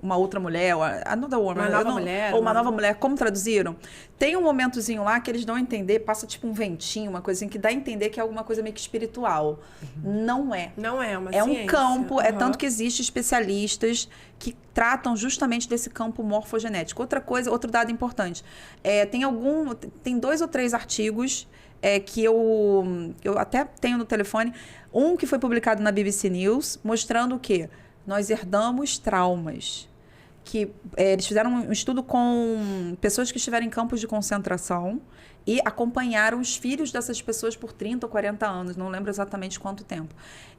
uma outra mulher, Another Woman, uma nova mulher, como traduziram? Tem um momentozinho lá que eles dão a entender, passa tipo um ventinho, uma coisinha que dá a entender que é alguma coisa meio que espiritual. Não é. Não é uma ciência. É um campo, é tanto que existem especialistas que tratam justamente desse campo morfogenético. Outra coisa, outro dado importante, tem 2 ou 3 artigos que eu até tenho no telefone, um que foi publicado na BBC News, mostrando o quê? Nós herdamos traumas. Eles fizeram um estudo com pessoas que estiveram em campos de concentração e acompanharam os filhos dessas pessoas por 30 ou 40 anos, não lembro exatamente quanto tempo.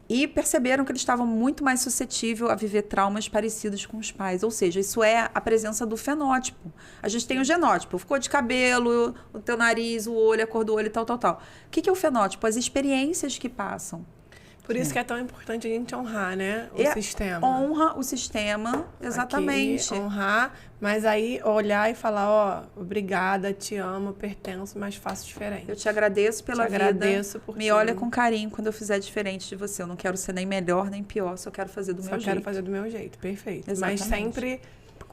E perceberam que eles estavam muito mais suscetíveis a viver traumas parecidos com os pais. Ou seja, isso é a presença do fenótipo. A gente tem o genótipo, cor de cabelo, o teu nariz, o olho, a cor do olho e tal. O que é o fenótipo? As experiências que passam. Por isso que é tão importante a gente honrar, né? O sistema. Honra o sistema, exatamente. Aqui, honrar, mas aí olhar e falar, obrigada, te amo, pertenço, mas faço diferente. Eu te agradeço pela vida. Agradeço por Me olha com carinho quando eu fizer diferente de você. Eu não quero ser nem melhor nem pior, só quero fazer do meu jeito. Só quero fazer do meu jeito, perfeito. Exatamente. Mas sempre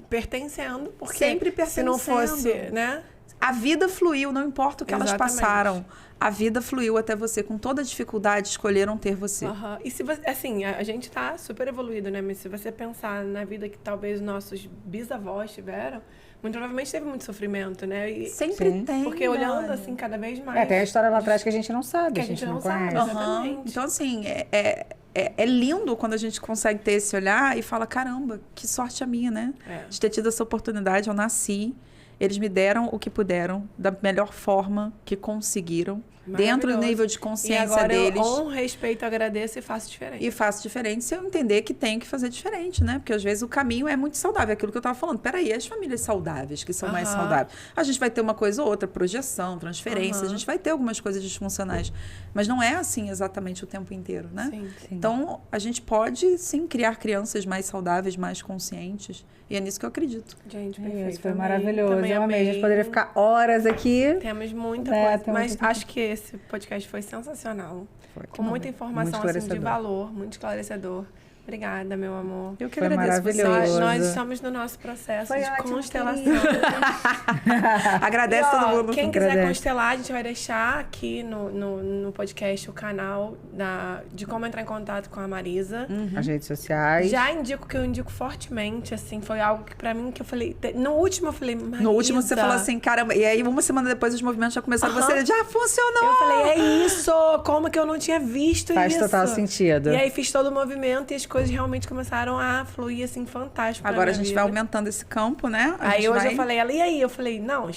pertencendo, porque sempre pertencendo. Se não fosse, né? A vida fluiu, não importa o que elas passaram. A vida fluiu até você. Com toda dificuldade, escolheram ter você. E se você, assim, a gente tá super evoluído, né? Mas se você pensar na vida que talvez nossos bisavós tiveram, muito provavelmente teve muito sofrimento, né? E sempre tem. Porque olhando, assim, cada vez mais... tem a história lá atrás que a gente não sabe. Que a gente não conhece. Exatamente. Então, assim, é lindo quando a gente consegue ter esse olhar e fala, caramba, que sorte a minha, né? De ter tido essa oportunidade, eu nasci. Eles me deram o que puderam, da melhor forma que conseguiram, dentro do nível de consciência e agora deles. Eu honro, respeito, agradeço e faço diferente. E faço diferente se eu entender que tenho que fazer diferente, né? Porque às vezes o caminho é muito saudável. Aquilo que eu estava falando. Peraí, as famílias saudáveis, que são mais saudáveis. A gente vai ter uma coisa ou outra, projeção, transferência, a gente vai ter algumas coisas disfuncionais. Mas não é assim exatamente o tempo inteiro, né? Sim. Então, a gente pode, sim, criar crianças mais saudáveis, mais conscientes. E é nisso que eu acredito. Gente, perfeito. Isso foi maravilhoso. Eu amei. A gente poderia ficar horas aqui. Temos muita coisa. Mas acho que esse podcast foi sensacional. Com muita informação assim, de valor, muito esclarecedor. Obrigada, meu amor. Eu que agradeço você. Nós estamos no nosso processo de constelação. Agradece todo mundo. Quem quiser constelar, a gente vai deixar aqui no podcast o canal de como entrar em contato com a Marisa. As redes sociais. Já indico que eu indico fortemente, assim, foi algo que pra mim que eu falei... No último eu falei, Marisa... No último você falou assim, caramba... E aí uma semana depois os movimentos já começaram, você já funcionou! Eu falei, é isso! Como que eu não tinha visto Faz isso? Faz total sentido. E aí fiz todo o movimento e as coisas realmente começaram a fluir, assim, fantástico. Agora a gente vai aumentando esse campo, né? Aí hoje eu falei, e aí? Eu falei, não,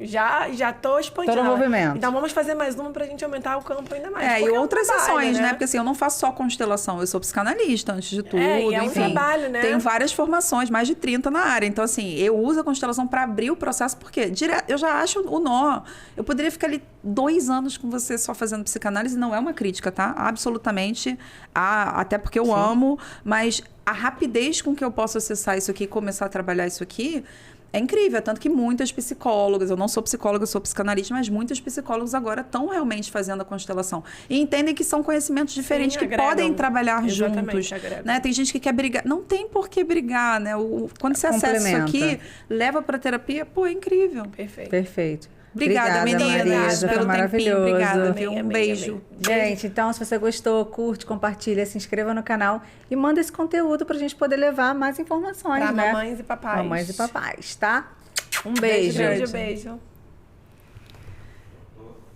já tô expandindo. Todo o movimento. Então vamos fazer mais uma pra gente aumentar o campo ainda mais. E outras sessões, né? Porque assim, eu não faço só constelação, eu sou psicanalista antes de tudo. E é um enfim, trabalho, né? Tenho várias formações, mais de 30 na área. Então, assim, eu uso a constelação pra abrir o processo, porque eu já acho o nó. Eu poderia ficar ali 2 anos com você só fazendo psicanálise, não é uma crítica, tá? Absolutamente. Até porque eu amo, mas a rapidez com que eu posso acessar isso aqui e começar a trabalhar isso aqui é incrível. Tanto que muitas psicólogas, eu não sou psicóloga, eu sou psicanalista, mas muitos psicólogos agora estão realmente fazendo a constelação. E entendem que são conhecimentos diferentes, que podem trabalhar juntos. Né? Tem gente que quer brigar. Não tem por que brigar, né? Quando você acessa isso aqui, leva para terapia, é incrível. Perfeito. Obrigada, meninas, pelo tempinho. Obrigada, um beijo. Gente, então, se você gostou, curte, compartilha, se inscreva no canal e manda esse conteúdo pra gente poder levar mais informações, pra né? mamães e papais. Mamães e papais, tá? Um beijo. Beijo.